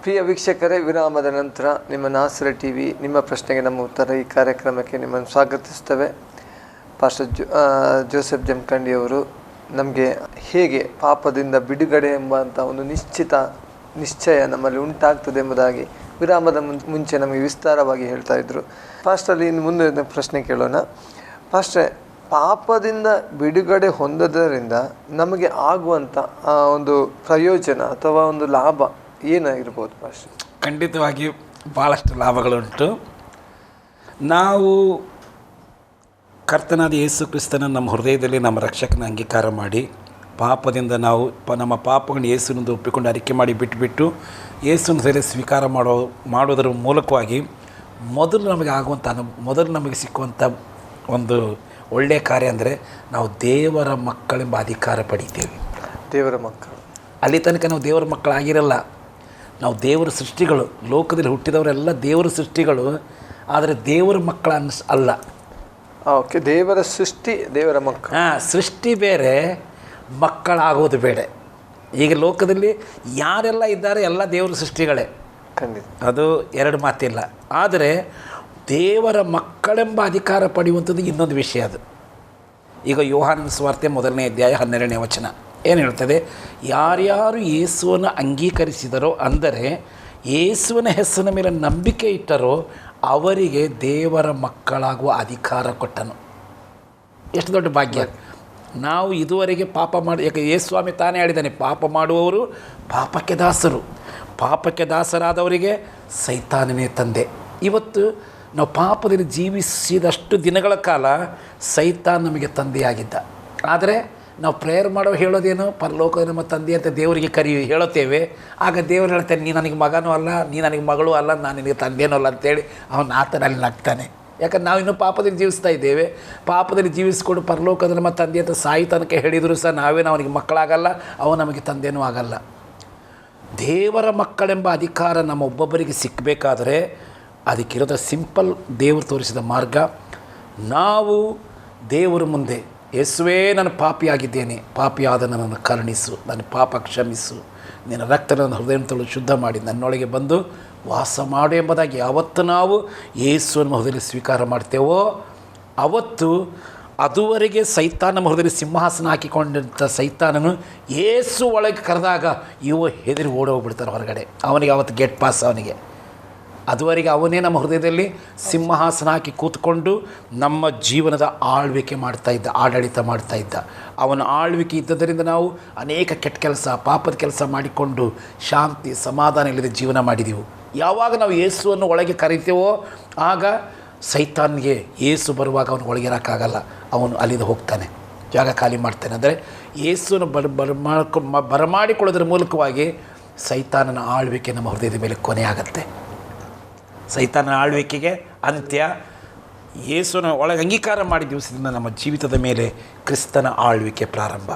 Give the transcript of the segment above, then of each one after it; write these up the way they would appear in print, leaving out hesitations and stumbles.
ಪ್ರಿಯ ವೀಕ್ಷಕರೇ, ವಿರಾಮದ ನಂತರ ನಿಮ್ಮ ನಾಸರ ಟಿವಿ ನಿಮ್ಮ ಪ್ರಶ್ನೆಗೆ ನಮ್ಮ ಉತ್ತರ ಈ ಕಾರ್ಯಕ್ರಮಕ್ಕೆ ನಿಮ್ಮನ್ನು ಸ್ವಾಗತಿಸ್ತೇವೆ. ಪಾಸ್ಟರ್ ಜೋಸೆಫ್ ಜಮಖಂಡಿಯವರು ನಮಗೆ ಹೇಗೆ ಪಾಪದಿಂದ ಬಿಡುಗಡೆ ಎಂಬಂಥ ಒಂದು ನಿಶ್ಚಯ ನಮ್ಮಲ್ಲಿ ಉಂಟಾಗ್ತದೆ ಎಂಬುದಾಗಿ ವಿರಾಮದ ಮುಂಚೆ ನಮಗೆ ವಿಸ್ತಾರವಾಗಿ ಹೇಳ್ತಾ ಇದ್ರು. ಪಾಸ್ಟರ್, ಇನ್ನು ಮುಂದೆ ಪ್ರಶ್ನೆ ಕೇಳೋಣ. ಪಾಸ್ಟರ್, ಪಾಪದಿಂದ ಬಿಡುಗಡೆ ಹೊಂದೋದರಿಂದ ನಮಗೆ ಆಗುವಂಥ ಒಂದು ಪ್ರಯೋಜನ ಅಥವಾ ಒಂದು ಲಾಭ ಏನಾಗಿರ್ಬೋದು ಪಾಸ್ಟರ್? ಖಂಡಿತವಾಗಿ ಭಾಳಷ್ಟು ಲಾಭಗಳುಂಟು. ನಾವು ಕರ್ತನಾದ ಯೇಸು ಕ್ರಿಸ್ತನ ನಮ್ಮ ಹೃದಯದಲ್ಲಿ ನಮ್ಮ ರಕ್ಷಕನ ಅಂಗೀಕಾರ ಮಾಡಿ ಪಾಪದಿಂದ ನಾವು ನಮ್ಮ ಪಾಪಗಳನ್ನು ಯೇಸುವಿನಿಂದ ಒಪ್ಪಿಕೊಂಡು ಅರಿಕೆ ಮಾಡಿ ಬಿಟ್ಟುಬಿಟ್ಟು ಯೇಸುವಿನ ಸೇರಿ ಸ್ವೀಕಾರ ಮಾಡೋದರ ಮೂಲಕವಾಗಿ ಮೊದಲು ನಮಗೆ ಸಿಕ್ಕುವಂಥ ಒಂದು ಒಳ್ಳೆಯ ಕಾರ್ಯ ಅಂದರೆ ನಾವು ದೇವರ ಮಕ್ಕಳೆಂಬ ಅಧಿಕಾರ ಪಡಿತೇವೆ. ದೇವರ ಮಕ್ಕಳು. ಅಲ್ಲಿ ತನಕ ನಾವು ದೇವರ ಮಕ್ಕಳಾಗಿರಲ್ಲ. ನಾವು ದೇವರ ಸೃಷ್ಟಿಗಳು, ಲೋಕದಲ್ಲಿ ಹುಟ್ಟಿದವರೆಲ್ಲ ದೇವರ ಸೃಷ್ಟಿಗಳು, ಆದರೆ ದೇವರ ಮಕ್ಕಳ ಅಲ್ಲ. ಓಕೆ, ದೇವರ ಸೃಷ್ಟಿ, ದೇವರ ಮಕ್ಕಳು. ಸೃಷ್ಟಿ ಬೇರೆ, ಮಕ್ಕಳಾಗೋದು ಬೇಡ. ಈಗ ಲೋಕದಲ್ಲಿ ಯಾರೆಲ್ಲ ಇದ್ದಾರೆ ಎಲ್ಲ ದೇವರ ಸೃಷ್ಟಿಗಳೇ, ಖಂಡಿತ, ಅದು ಎರಡು ಮಾತಿಲ್ಲ. ಆದರೆ ದೇವರ ಮಕ್ಕಳೆಂಬ ಅಧಿಕಾರ ಪಡೆಯುವಂಥದ್ದು ಇನ್ನೊಂದು ವಿಷಯ. ಅದು ಈಗ ಯೋಹಾನನ ಸುವಾರ್ತೆ 1ನೇ ಅಧ್ಯಾಯ 12ನೇ ವಚನ ಏನು ಹೇಳ್ತದೆ? ಯಾರ್ಯಾರು ಯೇಸುವನ್ನು ಅಂಗೀಕರಿಸಿದರೋ, ಅಂದರೆ ಯೇಸುವಿನ ಹೆಸರಿನ ಮೇಲೆ ನಂಬಿಕೆ ಇಟ್ಟರೋ ಅವರಿಗೆ ದೇವರ ಮಕ್ಕಳಾಗುವ ಅಧಿಕಾರ ಕೊಟ್ಟನು. ಎಷ್ಟು ದೊಡ್ಡ ಭಾಗ್ಯ! ನಾವು ಇದುವರೆಗೆ ಪಾಪ ಮಾಡಿ, ಯಾಕೆ ಯೇಸುಸ್ವಾಮಿ ತಾನೇ ಹೇಳಿದ್ದಾನೆ, ಪಾಪ ಮಾಡುವವರು ಪಾಪಕ್ಕೆ ದಾಸರು, ಪಾಪಕ್ಕೆ ದಾಸರಾದವರಿಗೆ ಸೈತಾನನೇ ತಂದೆ. ಇವತ್ತು ನಾವು ಪಾಪದಲ್ಲಿ ಜೀವಿಸಿದಷ್ಟು ದಿನಗಳ ಕಾಲ ಸೈತಾನ್ ನಮಗೆ ತಂದೆಯಾಗಿದ್ದ. ಆದರೆ ನಾವು ಪ್ರೇಯರ್ ಮಾಡೋ ಹೇಳೋದೇನು, ಪರಲೋಕದ ನಮ್ಮ ತಂದೆ ಅಂತ ದೇವರಿಗೆ ಹೇಳುತ್ತೇವೆ. ಆಗ ದೇವರು ಹೇಳ್ತಾನೆ, ನೀ ನನಗೆ ಮಗನೂ ಅಲ್ಲ, ನೀ ನನಗೆ ಮಗಳೂ ಅಲ್ಲ, ನಾನು ನಿನಗೆ ತಂದೆನೂ ಅಲ್ಲ ಅಂತೇಳಿ ಅವನು ಆತನಲ್ಲಿ ನಗ್ತಾನೆ. ಯಾಕಂದ್ರೆ ನಾವು ಇನ್ನೂ ಪಾಪದಲ್ಲಿ ಜೀವಿಸ್ತಾ ಇದ್ದೇವೆ. ಪಾಪದಲ್ಲಿ ಜೀವಿಸ್ಕೊಂಡು ಪರಲೋಕದ ನಮ್ಮ ತಂದೆ ಅಂತ ಸಾಯಿ ತನಕ ಹೇಳಿದರೂ ಸಹ ನಾವೇನು ಅವನಿಗೆ ಮಕ್ಕಳಾಗಲ್ಲ, ಅವನು ನಮಗೆ ತಂದೆನೂ ಆಗಲ್ಲ. ದೇವರ ಮಕ್ಕಳೆಂಬ ಅಧಿಕಾರ ನಮ್ಮ ಒಬ್ಬೊಬ್ಬರಿಗೆ ಸಿಕ್ಕಬೇಕಾದರೆ ಅದಕ್ಕಿರೋದ ಸಿಂಪಲ್ ದೇವರು ತೋರಿಸಿದ ಮಾರ್ಗ. ನಾವು ದೇವರ ಮುಂದೆ, ಯೇಸುವೇ ನಾನು ಪಾಪಿಯಾಗಿದ್ದೇನೆ, ಪಾಪಿಯಾದ ನನ್ನನ್ನು ಕರುಣಿಸು, ನನ್ನ ಪಾಪ ಕ್ಷಮಿಸು, ನಿನ್ನ ರಕ್ತ ನನ್ನ ಹೃದಯ ತೊಳೆದು ಶುದ್ಧ ಮಾಡಿ ನನ್ನೊಳಗೆ ಬಂದು ವಾಸ ಮಾಡು ಎಂಬುದಾಗಿ ಯಾವತ್ತು ನಾವು ಯೇಸುವನ್ನು ಹೃದಯದಲ್ಲಿ ಸ್ವೀಕಾರ ಮಾಡ್ತೇವೋ ಅವತ್ತು ಅದುವರೆಗೆ ಸೈತಾನ ಹೃದಯದಲ್ಲಿ ಸಿಂಹಾಸನ ಹಾಕಿಕೊಂಡಂಥ ಸೈತಾನನು ಯೇಸು ಒಳಗೆ ಕರೆದಾಗ ಇವು ಹೆದರಿ ಓಡೋಗ್ಬಿಡ್ತಾರೆ ಹೊರಗಡೆ. ಅವನಿಗೆ ಅವತ್ತು ಗೇಟ್ ಪಾಸ್. ಅವನಿಗೆ ಅದುವರೆಗೆ ಅವನೇ ನಮ್ಮ ಹೃದಯದಲ್ಲಿ ಸಿಂಹಾಸನ ಹಾಕಿ ಕೂತ್ಕೊಂಡು ನಮ್ಮ ಜೀವನದ ಆಳ್ವಿಕೆ ಮಾಡ್ತಾಯಿದ್ದ, ಆಡಳಿತ ಮಾಡ್ತಾಯಿದ್ದ. ಅವನ ಆಳ್ವಿಕೆ ಇದ್ದದರಿಂದ ನಾವು ಅನೇಕ ಕೆಟ್ಟ ಕೆಲಸ, ಪಾಪದ ಕೆಲಸ ಮಾಡಿಕೊಂಡು ಶಾಂತಿ ಸಮಾಧಾನ ಇಲ್ಲದೆ ಜೀವನ ಮಾಡಿದೆವು. ಯಾವಾಗ ನಾವು ಯೇಸುವನ್ನು ಒಳಗೆ ಕರಿತೇವೋ ಆಗ ಸೈತಾನ್ಗೆ ಯೇಸು ಬರುವಾಗ ಅವನು ಒಳಗಿರೋಕ್ಕಾಗಲ್ಲ, ಅವನು ಅಲ್ಲಿಂದ ಹೋಗ್ತಾನೆ, ಜಾಗ ಖಾಲಿ ಮಾಡ್ತಾನೆ. ಅಂದರೆ ಯೇಸುವನ್ನು ಬರಮಾಡಿಕೊಳ್ಳೋದ್ರ ಮೂಲಕವಾಗಿ ಸೈತಾನನ ಆಳ್ವಿಕೆ ನಮ್ಮ ಹೃದಯದ ಮೇಲೆ ಕೊನೆಯಾಗತ್ತೆ. ಸೈತಾನನ ಆಳ್ವಿಕೆಗೆ ಅಂತ್ಯ. ಯೇಸುನ ಒಳಗೆ ಅಂಗೀಕಾರ ಮಾಡಿ ದಿವಸದಿಂದ ನಮ್ಮ ಜೀವಿತದ ಮೇಲೆ ಕ್ರಿಸ್ತನ ಆಳ್ವಿಕೆ ಪ್ರಾರಂಭ.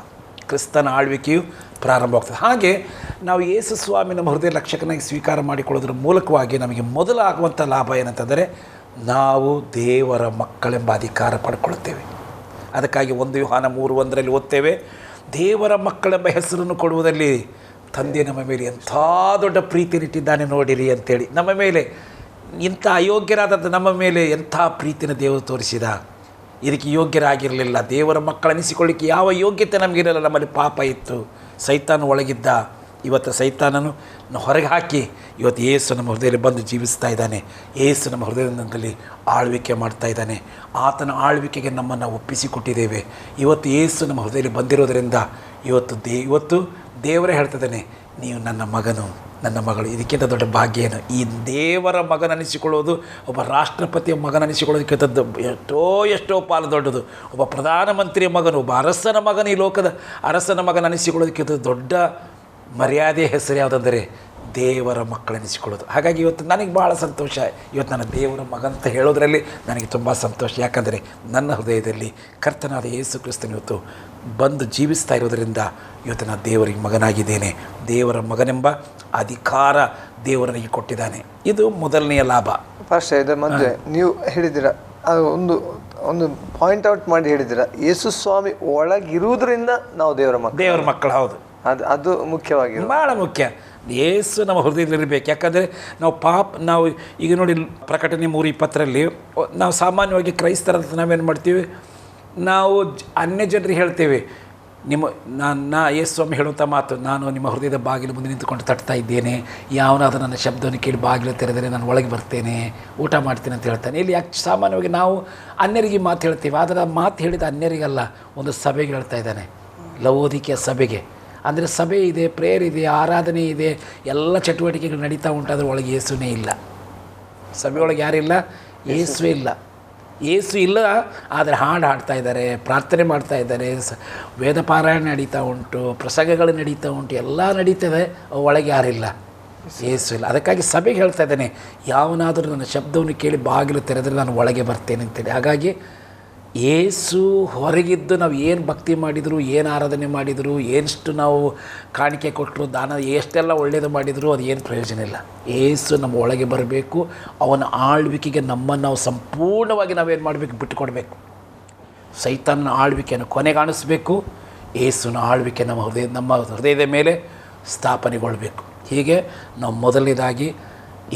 ಕ್ರಿಸ್ತನ ಆಳ್ವಿಕೆಯು ಪ್ರಾರಂಭವಾಗ್ತದೆ. ಹಾಗೆ ನಾವು ಯೇಸು ಸ್ವಾಮಿ ನಮ್ಮ ಹೃದಯ ರಕ್ಷಕನಾಗಿ ಸ್ವೀಕಾರ ಮಾಡಿಕೊಳ್ಳೋದ್ರ ಮೂಲಕವಾಗಿ ನಮಗೆ ಮೊದಲಾಗುವಂಥ ಲಾಭ ಏನಂತಂದರೆ ನಾವು ದೇವರ ಮಕ್ಕಳೆಂಬ ಅಧಿಕಾರ ಪಡ್ಕೊಳ್ತೇವೆ. ಅದಕ್ಕಾಗಿ 1 ಯೋಹಾನ 3:1 ಓದ್ತೇವೆ, ದೇವರ ಮಕ್ಕಳೆಂಬ ಹೆಸರನ್ನು ಕೊಡುವುದರಲ್ಲಿ ತಂದೆ ನಮ್ಮ ಮೇಲೆ ಎಂಥ ದೊಡ್ಡ ಪ್ರೀತಿನಿಟ್ಟಿದ್ದಾನೆ ನೋಡಿರಿ ಅಂತೇಳಿ. ನಮ್ಮ ಮೇಲೆ ಇಂಥ ಅಯೋಗ್ಯರಾದಂಥ ನಮ್ಮ ಮೇಲೆ ಎಂಥ ಪ್ರೀತಿನ ದೇವರು ತೋರಿಸಿದ. ಇದಕ್ಕೆ ಯೋಗ್ಯರಾಗಿರಲಿಲ್ಲ, ದೇವರ ಮಕ್ಕಳನಿಸಿಕೊಳ್ಳಿಕ್ಕೆ ಯಾವ ಯೋಗ್ಯತೆ ನಮಗಿರಲಿಲ್ಲ. ನಮ್ಮಲ್ಲಿ ಪಾಪ ಇತ್ತು, ಸೈತಾನ ಒಳಗಿದ್ದ. ಇವತ್ತು ಸೈತಾನನ್ನು ಹೊರಗೆ ಹಾಕಿ ಇವತ್ತು ಯೇಸು ನಮ್ಮ ಹೃದಯದಲ್ಲಿ ಬಂದು ಜೀವಿಸ್ತಾ ಇದ್ದಾನೆ. ಯೇಸು ನಮ್ಮ ಹೃದಯದಲ್ಲಿ ಆಳ್ವಿಕೆ ಮಾಡ್ತಾ ಇದ್ದಾನೆ. ಆತನ ಆಳ್ವಿಕೆಗೆ ನಮ್ಮನ್ನು ಒಪ್ಪಿಸಿಕೊಟ್ಟಿದ್ದೇವೆ. ಇವತ್ತು ಯೇಸು ನಮ್ಮ ಹೃದಯದಲ್ಲಿ ಬಂದಿರೋದರಿಂದ ಇವತ್ತು ದೇವರೇ ಹೇಳ್ತಿದ್ದಾನೆ, ನೀವು ನನ್ನ ಮಗನು, ನನ್ನ ಮಗಳು. ಇದಕ್ಕಿಂತ ದೊಡ್ಡ ಭಾಗ್ಯ ಏನು? ಈ ದೇವರ ಮಗನನಿಸಿಕೊಳ್ಳೋದು, ಒಬ್ಬ ರಾಷ್ಟ್ರಪತಿಯ ಮಗನನಿಸಿಕೊಳ್ಳೋದಕ್ಕಿಂತ ಎಷ್ಟೋ ಪಾಲು ದೊಡ್ಡದು. ಒಬ್ಬ ಪ್ರಧಾನಮಂತ್ರಿಯ ಮಗನು, ಒಬ್ಬ ಅರಸನ ಮಗನು, ಈ ಲೋಕದ ಅರಸನ ಮಗನನಿಸಿಕೊಳ್ಳೋದಕ್ಕಿಂತ ದೊಡ್ಡ ಮರ್ಯಾದೆ ಹೆಸರು ಯಾವುದಂದರೆ ದೇವರ ಮಕ್ಕಳನಿಸಿಕೊಳ್ಳೋದು. ಹಾಗಾಗಿ ಇವತ್ತು ನನಗೆ ಭಾಳ ಸಂತೋಷ. ಇವತ್ತು ನನ್ನ ದೇವರ ಮಗ ಅಂತ ಹೇಳೋದ್ರಲ್ಲಿ ನನಗೆ ತುಂಬ ಸಂತೋಷ. ಯಾಕಂದರೆ ನನ್ನ ಹೃದಯದಲ್ಲಿ ಕರ್ತನಾದ ಯೇಸು ಕ್ರಿಸ್ತನ ಇವತ್ತು ಬಂದು ಜೀವಿಸ್ತಾ ಇರೋದರಿಂದ ಇವತ್ತು ನಾನು ದೇವರಿಗೆ ಮಗನಾಗಿದ್ದೇನೆ. ದೇವರ ಮಗನೆಂಬ ಅಧಿಕಾರ ದೇವರನಿಗೆ ಕೊಟ್ಟಿದ್ದಾನೆ. ಇದು ಮೊದಲನೆಯ ಲಾಭ. ಫಸ್ಟ್ ಇದರ ಮಧ್ಯೆ ನೀವು ಹೇಳಿದ್ದೀರ, ಅದು ಒಂದು ಪಾಯಿಂಟ್ ಔಟ್ ಮಾಡಿ ಹೇಳಿದ್ದೀರ, ಯೇಸು ಸ್ವಾಮಿ ಒಳಗಿರುವುದರಿಂದ ನಾವು ದೇವರ ಮಕ್ಕಳು. ಹೌದು, ಅದು ಮುಖ್ಯವಾಗಿ ಭಾಳ ಮುಖ್ಯ. ಯೇಸು ನಮ್ಮ ಹೃದಯದಲ್ಲಿರಬೇಕು. ಯಾಕಂದರೆ ನಾವು ಈಗ ನೋಡಿ ಪ್ರಕಟಣೆ 3:20 ನಾವು ಸಾಮಾನ್ಯವಾಗಿ ಕ್ರೈಸ್ತರಂತ ನಾವೇನು ಮಾಡ್ತೀವಿ, ನಾವು ಅನ್ಯ ಜನರಿಗೆ ಹೇಳ್ತೇವೆ, ಯೇಸು ಸ್ವಾಮಿ ಹೇಳುವಂಥ ಮಾತು, ನಾನು ನಿಮ್ಮ ಹೃದಯದ ಬಾಗಿಲು ಮುಂದೆ ನಿಂತುಕೊಂಡು ತಟ್ತಾ ಇದ್ದೇನೆ, ಯಾವನಾದರೂ ನನ್ನ ಶಬ್ದವನ್ನು ಕೇಳಿ ಬಾಗಿಲು ತೆರೆದರೆ ನಾನು ಒಳಗೆ ಬರ್ತೇನೆ, ಊಟ ಮಾಡ್ತೇನೆ ಅಂತ ಹೇಳ್ತಾನೆ. ಇಲ್ಲಿ ಯಾಕೆ ಸಾಮಾನ್ಯವಾಗಿ ನಾವು ಅನ್ಯರಿಗೆ ಮಾತು ಹೇಳ್ತೀವಿ, ಆದರೆ ಆ ಮಾತು ಹೇಳಿದ ಅನ್ಯರಿಗಲ್ಲ, ಒಂದು ಸಭೆಗೆ ಹೇಳ್ತಾ ಇದ್ದಾನೆ, ಲವೋದಿಕೆಯ ಸಭೆಗೆ. ಅಂದರೆ ಸಭೆ ಇದೆ, ಪ್ರೇಯರ್ ಇದೆ, ಆರಾಧನೆ ಇದೆ, ಎಲ್ಲ ಚಟುವಟಿಕೆಗಳು ನಡೀತಾ ಉಂಟಾದ್ರೆ ಒಳಗೆ ಯೇಸುನೇ ಇಲ್ಲ. ಸಭೆಯೊಳಗೆ ಯಾರಿಲ್ಲ? ಯೇಸುವೇ ಇಲ್ಲ. ಯೇಸು ಇಲ್ಲ, ಆದರೆ ಹಾಡು ಹಾಡ್ತಾ ಇದ್ದಾರೆ, ಪ್ರಾರ್ಥನೆ ಮಾಡ್ತಾ ಇದ್ದಾರೆ, ವೇದ ಪಾರಾಯಣ ನಡೀತಾ ಉಂಟು, ಪ್ರಸಂಗಗಳು ನಡೀತಾ ಉಂಟು, ಎಲ್ಲ ನಡೀತದೆ, ಒಳಗೆ ಯಾರಿಲ್ಲ? ಯೇಸು ಇಲ್ಲ. ಅದಕ್ಕಾಗಿ ಸಭೆಗೆ ಹೇಳ್ತಾ ಇದ್ದಾನೆ, ಯಾವನಾದರೂ ನನ್ನ ಶಬ್ದವನ್ನು ಕೇಳಿ ಬಾಗಿಲು ತೆರೆದರೆ ನಾನು ಒಳಗೆ ಬರ್ತೇನೆ ಅಂತೇಳಿ. ಹಾಗಾಗಿ ಯೇಸು ಹೊರಗಿದ್ದು ನಾವು ಏನು ಭಕ್ತಿ ಮಾಡಿದರೂ, ಏನು ಆರಾಧನೆ ಮಾಡಿದರೂ, ಎಷ್ಟು ನಾವು ಕಾಣಿಕೆ ಕೊಟ್ಟರು, ದಾನ ಎಷ್ಟೆಲ್ಲ ಒಳ್ಳೆಯದು ಮಾಡಿದರೂ ಅದು ಏನು ಪ್ರಯೋಜನ ಇಲ್ಲ. ಯೇಸು ನಮ್ಮ ಒಳಗೆ ಬರಬೇಕು. ಅವನ ಆಳ್ವಿಕೆಗೆ ನಮ್ಮನ್ನು ನಾವು ಸಂಪೂರ್ಣವಾಗಿ ನಾವೇನು ಮಾಡಬೇಕು? ಬಿಟ್ಟುಕೊಡಬೇಕು. ಸೈತಾನನ ಆಳ್ವಿಕೆಯನ್ನು ಕೊನೆಗಾಣಿಸ್ಬೇಕು. ಯೇಸುನ ಆಳ್ವಿಕೆ ನಮ್ಮ ಹೃದಯದ ಮೇಲೆ ಸ್ಥಾಪನೆಗೊಳ್ಳಬೇಕು. ಹೀಗೆ ನಾವು ಮೊದಲನೇದಾಗಿ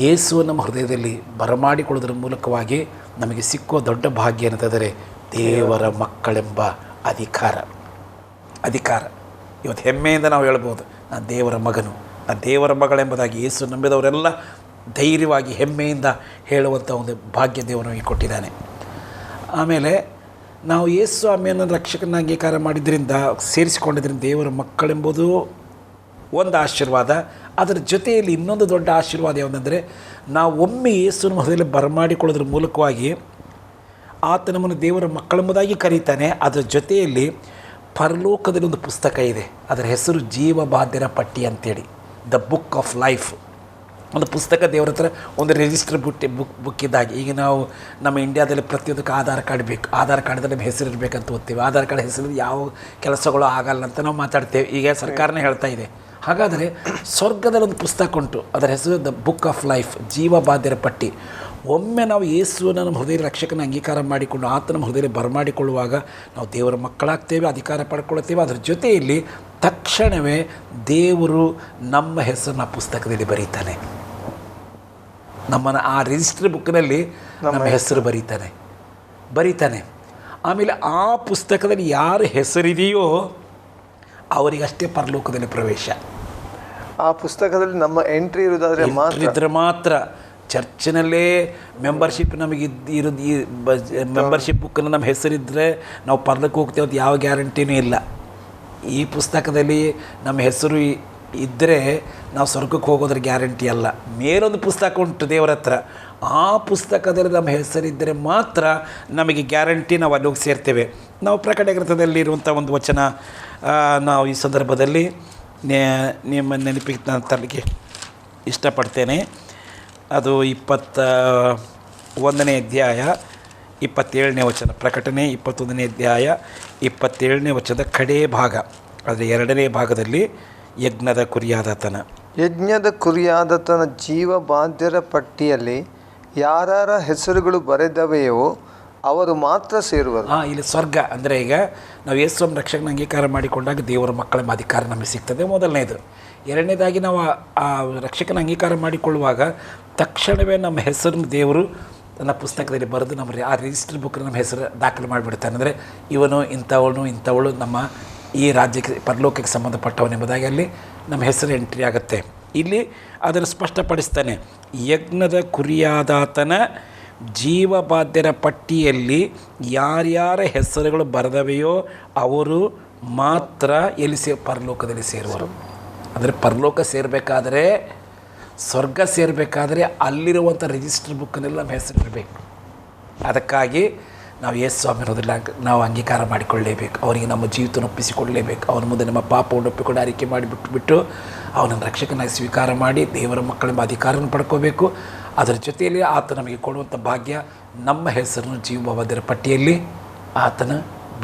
ಯೇಸು ನಮ್ಮ ಹೃದಯದಲ್ಲಿ ಬರಮಾಡಿಕೊಳ್ಳೋದ್ರ ಮೂಲಕವಾಗಿ ನಮಗೆ ಸಿಕ್ಕುವ ದೊಡ್ಡ ಭಾಗ್ಯ ಏನಂತಂದರೆ ದೇವರ ಮಕ್ಕಳೆಂಬ ಅಧಿಕಾರ. ಇವತ್ತು ಹೆಮ್ಮೆಯಿಂದ ನಾವು ಹೇಳ್ಬೋದು, ನಾನು ದೇವರ ಮಗನು, ನಾನು ದೇವರ ಮಗಳೆಂಬುದಾಗಿ ಯೇಸು ನಂಬಿದವರೆಲ್ಲ ಧೈರ್ಯವಾಗಿ ಹೆಮ್ಮೆಯಿಂದ ಹೇಳುವಂಥ ಒಂದು ಭಾಗ್ಯ ದೇವರು ನಮಗೆ ಕೊಟ್ಟಿದ್ದಾನೆ. ಆಮೇಲೆ ನಾವು ಯೇಸು ಸ್ವಾಮಿಯನ್ನು ರಕ್ಷಕನ ಅಂಗೀಕಾರ ಮಾಡಿದ್ರಿಂದ, ಸೇರಿಸಿಕೊಂಡಿದ್ದರಿಂದ ದೇವರ ಮಕ್ಕಳೆಂಬುದು ಒಂದು ಆಶೀರ್ವಾದ. ಅದರ ಜೊತೆಯಲ್ಲಿ ಇನ್ನೊಂದು ದೊಡ್ಡ ಆಶೀರ್ವಾದ ಯಾವುದಂದರೆ, ನಾವು ಒಮ್ಮೆ ಯೇಸುನ ಮೊದಲೇ ಬರಮಾಡಿಕೊಳ್ಳೋದ್ರ ಮೂಲಕವಾಗಿ ಆತ ನಮ್ಮನ್ನು ದೇವರ ಮಕ್ಕಳೆಂಬುದಾಗಿ ಕರೀತಾನೆ. ಅದರ ಜೊತೆಯಲ್ಲಿ ಪರಲೋಕದಲ್ಲಿ ಒಂದು ಪುಸ್ತಕ ಇದೆ, ಅದರ ಹೆಸರು ಜೀವಬಾಧ್ಯರ ಪಟ್ಟಿ ಅಂತೇಳಿ, ದ ಬುಕ್ ಆಫ್ ಲೈಫ್. ಒಂದು ಪುಸ್ತಕ ದೇವರ ಹತ್ರ, ಒಂದು ರಿಜಿಸ್ಟರ್ ಬುಕ್ ಇದ್ದಾಗೆ. ಈಗ ನಾವು ನಮ್ಮ ಇಂಡಿಯಾದಲ್ಲಿ ಪ್ರತಿಯೊಂದಕ್ಕೆ ಆಧಾರ್ ಕಾರ್ಡ್ ಬೇಕು, ಆಧಾರ್ ಕಾರ್ಡ್ದಲ್ಲಿ ನಮ್ಮ ಹೆಸರು ಇರಬೇಕಂತ ಓದ್ತೀವಿ. ಆಧಾರ್ ಕಾರ್ಡ್ ಹೆಸರು ಯಾವ ಕೆಲಸಗಳು ಆಗಲ್ಲ ಅಂತ ನಾವು ಮಾತಾಡ್ತೇವೆ. ಈಗ ಸರ್ಕಾರನೇ ಹೇಳ್ತಾ ಇದೆ. ಹಾಗಾದರೆ ಸ್ವರ್ಗದಲ್ಲಿ ಒಂದು ಪುಸ್ತಕ ಉಂಟು, ಅದರ ಹೆಸರು ದ ಬುಕ್ ಆಫ್ ಲೈಫ್, ಜೀವಬಾಧ್ಯರ ಪಟ್ಟಿ. ಒಮ್ಮೆ ನಾವು ಯೇಸುವನ್ನು ನಮ್ಮ ಹೃದಯ ರಕ್ಷಕನ ಅಂಗೀಕಾರ ಮಾಡಿಕೊಂಡು ಆತ ನಮ್ಮ ಹೃದಯದಲ್ಲಿ ಬರಮಾಡಿಕೊಳ್ಳುವಾಗ ನಾವು ದೇವರ ಮಕ್ಕಳಾಗ್ತೇವೆ, ಅಧಿಕಾರ ಪಡ್ಕೊಳ್ತೇವೆ. ಅದರ ಜೊತೆಯಲ್ಲಿ ತಕ್ಷಣವೇ ದೇವರು ನಮ್ಮ ಹೆಸರನ್ನ ಪುಸ್ತಕದಲ್ಲಿ ಬರೀತಾನೆ. ನಮ್ಮನ್ನು ಆ ರಿಜಿಸ್ಟರ್ ಬುಕ್ನಲ್ಲಿ ನಮ್ಮ ಹೆಸರು ಬರೀತಾನೆ. ಆಮೇಲೆ ಆ ಪುಸ್ತಕದಲ್ಲಿ ಯಾರ ಹೆಸರಿದೆಯೋ ಅವರಿಗಷ್ಟೇ ಪರಲೋಕದಲ್ಲಿ ಪ್ರವೇಶ. ಆ ಪುಸ್ತಕದಲ್ಲಿ ನಮ್ಮ ಎಂಟ್ರಿ ಇರೋದಾದರೆ ಮಾತ್ರ ಚರ್ಚಿನಲ್ಲೇ ಮೆಂಬರ್ಶಿಪ್ ನಮಗೆ ಮೆಂಬರ್ಶಿಪ್ ಬುಕ್ಕನ್ನು ನಮ್ಮ ಹೆಸರಿದ್ದರೆ ನಾವು ಪರಲೋಕಕ್ಕೆ ಹೋಗ್ತೇವೆ ಅಂತ ಯಾವ ಗ್ಯಾರಂಟಿನೂ ಇಲ್ಲ. ಈ ಪುಸ್ತಕದಲ್ಲಿ ನಮ್ಮ ಹೆಸರು ಇದ್ದರೆ ನಾವು ಸ್ವರ್ಗಕ್ಕೆ ಹೋಗೋದ್ರ ಗ್ಯಾರಂಟಿ ಅಲ್ಲ. ಮೇಲೊಂದು ಪುಸ್ತಕ ಉಂಟು ದೇವರ ಹತ್ರ, ಆ ಪುಸ್ತಕದಲ್ಲಿ ನಮ್ಮ ಹೆಸರಿದ್ದರೆ ಮಾತ್ರ ನಮಗೆ ಗ್ಯಾರಂಟಿ, ನಾವು ಅಲ್ಲಿ ಹೋಗಿ ಸೇರ್ತೇವೆ. ನಾವು ಪ್ರಕಟಣೆ ಗ್ರಂಥದಲ್ಲಿ ಇರುವಂಥ ಒಂದು ವಚನ ನಾವು ಈ ಸಂದರ್ಭದಲ್ಲಿ ನಿಮ್ಮ ನೆನಪಿಗೆ ನಾನು ತರಲಿಕ್ಕೆ ಇಷ್ಟಪಡ್ತೇನೆ. ಅದು 21ನೇ ಅಧ್ಯಾಯ 27ನೇ ವಚನ. ಪ್ರಕಟಣೆ 21ನೇ ಅಧ್ಯಾಯ 27ನೇ ವಚನದ ಕಡೇ ಭಾಗ, ಅದರ 2ನೇ ಭಾಗದಲ್ಲಿ ಯಜ್ಞದ ಕುರಿಯಾದಾತನ ಜೀವಬಾಧ್ಯರ ಪಟ್ಟಿಯಲ್ಲಿ ಯಾರ ಹೆಸರುಗಳು ಬರೆದವೆಯೋ ಅವರು ಮಾತ್ರ ಸೇರುವರು. ಇಲ್ಲಿ ಸ್ವರ್ಗ ಅಂದರೆ, ಈಗ ನಾವು ಯೇಸು ರಕ್ಷಕನ ಅಂಗೀಕಾರ ಮಾಡಿಕೊಂಡಾಗ ದೇವರ ಮಕ್ಕಳ ಅಧಿಕಾರ ನಮಗೆ ಸಿಗ್ತದೆ, ಮೊದಲನೇದು. ಎರಡನೇದಾಗಿ ನಾವು ಆ ರಕ್ಷಕನ ಅಂಗೀಕಾರ ಮಾಡಿಕೊಳ್ಳುವಾಗ ತಕ್ಷಣವೇ ನಮ್ಮ ಹೆಸರನ್ನು ದೇವರು ನನ್ನ ಪುಸ್ತಕದಲ್ಲಿ ಬರೆದು ನಮ್ಮ ಆ ರಿಜಿಸ್ಟರ್ ಬುಕ್ ನಮ್ಮ ಹೆಸರು ದಾಖಲೆ ಮಾಡಿಬಿಡ್ತಾನೆ. ಅಂದರೆ ಇವನು ಇಂಥವಳು ನಮ್ಮ ಈ ರಾಜ್ಯಕ್ಕೆ ಪರಲೋಕಕ್ಕೆ ಸಂಬಂಧಪಟ್ಟವನೆಂಬುದಾಗಿ ಅಲ್ಲಿ ನಮ್ಮ ಹೆಸರು ಎಂಟ್ರಿ ಆಗುತ್ತೆ. ಇಲ್ಲಿ ಅದನ್ನು ಸ್ಪಷ್ಟಪಡಿಸ್ತಾನೆ, ಯಜ್ಞದ ಕುರಿಯಾದಾತನ ಜೀವಬಾಧ್ಯರ ಪಟ್ಟಿಯಲ್ಲಿ ಯಾರ್ಯಾರ ಹೆಸರುಗಳು ಬರೆದವೆಯೋ ಅವರು ಮಾತ್ರ ಎಲ್ಲಿ ಪರಲೋಕದಲ್ಲಿ ಸೇರುವರು. ಅಂದರೆ ಪರಲೋಕ ಸೇರಬೇಕಾದ್ರೆ, ಸ್ವರ್ಗ ಸೇರಬೇಕಾದ್ರೆ ಅಲ್ಲಿರುವಂಥ ರಿಜಿಸ್ಟರ್ ಬುಕ್ನಲ್ಲಿ ನಮ್ಮ ಹೆಸರು ಇರಬೇಕು. ಅದಕ್ಕಾಗಿ ನಾವು ಯೇಸು ಸ್ವಾಮಿರೋದಿಲ್ಲ, ನಾವು ಅಂಗೀಕಾರ ಮಾಡಿಕೊಳ್ಳಲೇಬೇಕು. ಅವನಿಗೆ ನಮ್ಮ ಜೀವಿತವನ್ನು ಒಪ್ಪಿಸಿಕೊಳ್ಳಲೇಬೇಕು. ಅವನ ಮುಂದೆ ನಮ್ಮ ಪಾಪವನ್ನು ಒಪ್ಪಿಕೊಂಡು ಅರಿಕೆ ಮಾಡಿಬಿಟ್ಟು ಅವನನ್ನು ರಕ್ಷಕನಾಗಿ ಸ್ವೀಕಾರ ಮಾಡಿ ದೇವರ ಮಕ್ಕಳೆಂಬ ಅಧಿಕಾರವನ್ನು ಪಡ್ಕೋಬೇಕು. ಅದರ ಜೊತೆಯಲ್ಲಿ ಆತ ನಮಗೆ ಕೊಡುವಂಥ ಭಾಗ್ಯ, ನಮ್ಮ ಹೆಸರನ್ನು ಜೀವಬಾಧ್ಯರ ಪಟ್ಟಿಯಲ್ಲಿ ಆತನ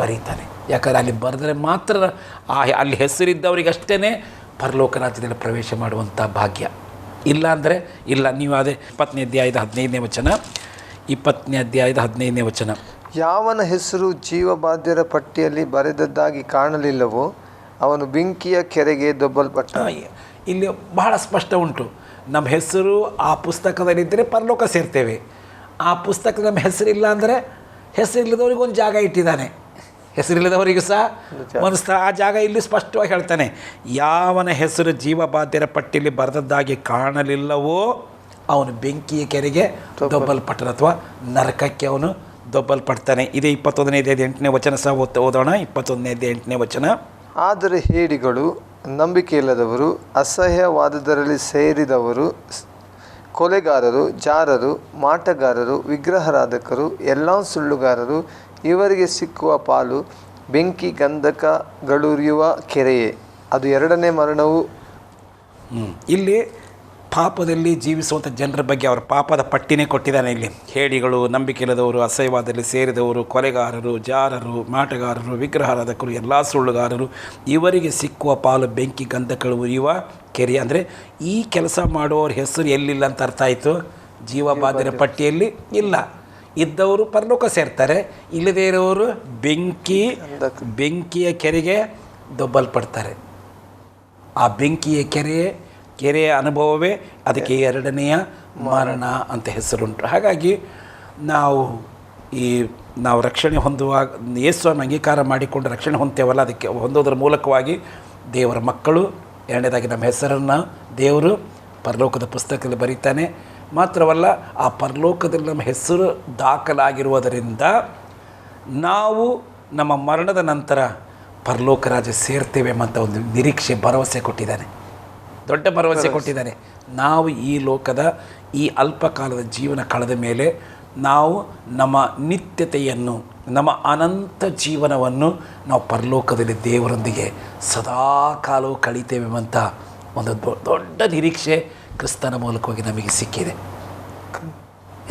ಬರೀತಾನೆ. ಯಾಕಂದರೆ ಅಲ್ಲಿ ಬರೆದರೆ ಮಾತ್ರ ಅಲ್ಲಿ ಹೆಸರಿದ್ದವರಿಗಷ್ಟೇ ಪರಲೋಕ ರಾಜ್ಯದಲ್ಲಿ ಪ್ರವೇಶ ಮಾಡುವಂಥ ಭಾಗ್ಯ. ಇಲ್ಲ ಅಂದರೆ ಇಲ್ಲ. ನೀವು ಅದೇ 20ನೇ ಅಧ್ಯಾಯದ 15ನೇ ವಚನ, 20ನೇ ಅಧ್ಯಾಯದ 15ನೇ ವಚನ. ಯಾವನ ಹೆಸರು ಜೀವಬಾಧ್ಯರ ಪಟ್ಟಿಯಲ್ಲಿ ಬರೆದದ್ದಾಗಿ ಕಾಣಲಿಲ್ಲವೋ ಅವನು ಬೆಂಕಿಯ ಕೆರೆಗೆ ದೊಬ್ಬಲ್ಪಟ್ಟ. ಇಲ್ಲಿ ಬಹಳ ಸ್ಪಷ್ಟ ಉಂಟು. ನಮ್ಮ ಹೆಸರು ಆ ಪುಸ್ತಕದಲ್ಲಿದ್ದರೆ ಪರಲೋಕ ಸೇರ್ತೇವೆ. ಆ ಪುಸ್ತಕದ ನಮ್ಮ ಹೆಸರಿಲ್ಲ ಅಂದರೆ ಹೆಸರಿಲ್ಲದವ್ರಿಗೆ ಒಂದು ಜಾಗ ಇಟ್ಟಿದ್ದಾನೆ. ಹೆಸರಿಲ್ಲದವರಿಗೂ ಸಹ ಒಂದು ಆ ಜಾಗ ಇಲ್ಲಿ ಸ್ಪಷ್ಟವಾಗಿ ಹೇಳ್ತಾನೆ. ಯಾವನ ಹೆಸರು ಜೀವಬಾಧ್ಯರ ಪಟ್ಟಿಯಲ್ಲಿ ಬರೆದದ್ದಾಗಿ ಕಾಣಲಿಲ್ಲವೋ ಅವನು ಬೆಂಕಿಯ ಕೆರೆಗೆ ದೊಬ್ಬಲ್ಪಟ್ಟನು ಅಥವಾ ನರಕಕ್ಕೆ ಅವನು ದೊಬ್ಬಲ್ಪಡ್ತಾನೆ. ಇದೇ 21ನೇ ಅಧ್ಯಾಯದ 8ನೇ ವಚನ ಸಹ ಓದೋಣ. 21ನೇ ಅಧ್ಯಾಯ 8ನೇ ವಚನ. ಆದರೆ ಹೇಡಿಗಳು, ನಂಬಿಕೆ ಇಲ್ಲದವರು, ಅಸಹ್ಯವಾದದರಲ್ಲಿ ಸೇರಿದವರು, ಕೊಲೆಗಾರರು, ಜಾರರು, ಮಾಟಗಾರರು, ವಿಗ್ರಹಾರಾಧಕರು, ಎಲ್ಲ ಸುಳ್ಳುಗಾರರು, ಇವರಿಗೆ ಸಿಕ್ಕುವ ಪಾಲು ಬೆಂಕಿ ಗಂಧಕಗಳುರಿಯುವ ಕೆರೆಯೇ, ಅದು ಎರಡನೇ ಮರಣವು. ಇಲ್ಲಿ ಪಾಪದಲ್ಲಿ ಜೀವಿಸುವಂಥ ಜನರ ಬಗ್ಗೆ ಅವರ ಪಾಪದ ಪಟ್ಟಿನೇ ಕೊಟ್ಟಿದ್ದಾನೆ. ಇಲ್ಲಿ ಹೇಡಿಗಳು, ನಂಬಿಕೆ ಇಲ್ಲದವರು, ಅಸಹ್ಯವಾದದಲ್ಲಿ ಸೇರಿದವರು, ಕೊಲೆಗಾರರು, ಜಾರರು, ಮಾಟಗಾರರು, ವಿಗ್ರಹಾರಾಧಕರು, ಎಲ್ಲ ಸುಳ್ಳುಗಾರರು, ಇವರಿಗೆ ಸಿಕ್ಕುವ ಪಾಲು ಬೆಂಕಿ ಗಂಧಕಗಳು ಉರಿಯುವ ಕೆರೆ. ಅಂದರೆ ಈ ಕೆಲಸ ಮಾಡುವವ್ರ ಹೆಸರು ಎಲ್ಲಿಲ್ಲ ಅಂತ ಅರ್ಥ ಆಯಿತು. ಜೀವಬಾಧ್ಯರ ಪಟ್ಟಿಯಲ್ಲಿ ಇಲ್ಲ. ಇದ್ದವರು ಪರಲೋಕ ಸೇರ್ತಾರೆ, ಇಲ್ಲದೇ ಇರೋರು ಬೆಂಕಿಯ ಕೆರೆಗೆ ದೊಬ್ಬಲ್ಪಡ್ತಾರೆ. ಆ ಬೆಂಕಿಯ ಕೆರೆಯ ಅನುಭವವೇ ಅದಕ್ಕೆ ಎರಡನೆಯ ಮರಣ ಅಂತ ಹೆಸರುಂಟು. ಹಾಗಾಗಿ ನಾವು ರಕ್ಷಣೆ ಹೊಂದುವಾಗ ಯೇಸುವನ್ನು ಅಂಗೀಕಾರ ಮಾಡಿಕೊಂಡು ರಕ್ಷಣೆ ಹೊಂದ್ತೇವಲ್ಲ, ಅದಕ್ಕೆ ಹೊಂದೋದ್ರ ಮೂಲಕವಾಗಿ ದೇವರ ಮಕ್ಕಳು. ಎರಡನೇದಾಗಿ ನಮ್ಮ ಹೆಸರನ್ನು ದೇವರು ಪರಲೋಕದ ಪುಸ್ತಕದಲ್ಲಿ ಬರೀತಾನೆ. ಮಾತ್ರವಲ್ಲ, ಆ ಪರಲೋಕದಲ್ಲಿ ನಮ್ಮ ಹೆಸರು ದಾಖಲಾಗಿರುವುದರಿಂದ ನಾವು ನಮ್ಮ ಮರಣದ ನಂತರ ಪರಲೋಕ ರಾಜ್ಯ ಸೇರ್ತೇವೆ ಎಂಬಂಥ ಒಂದು ನಿರೀಕ್ಷೆ, ಭರವಸೆ ಕೊಟ್ಟಿದ್ದಾನೆ. ದೊಡ್ಡ ಭರವಸೆ ಕೊಟ್ಟಿದ್ದಾನೆ. ನಾವು ಈ ಲೋಕದ ಈ ಅಲ್ಪಕಾಲದ ಜೀವನ ಕಳೆದ ಮೇಲೆ ನಾವು ನಮ್ಮ ನಿತ್ಯತೆಯನ್ನು, ನಮ್ಮ ಅನಂತ ಜೀವನವನ್ನು ನಾವು ಪರಲೋಕದಲ್ಲಿ ದೇವರೊಂದಿಗೆ ಸದಾ ಕಾಲವು ಕಳೀತೇವೆ ಎಂಬಂಥ ಒಂದು ದೊಡ್ಡ ನಿರೀಕ್ಷೆ ಕ್ರಿಸ್ತನ ಮೂಲಕವಾಗಿ ನಮಗೆ ಸಿಕ್ಕಿದೆ.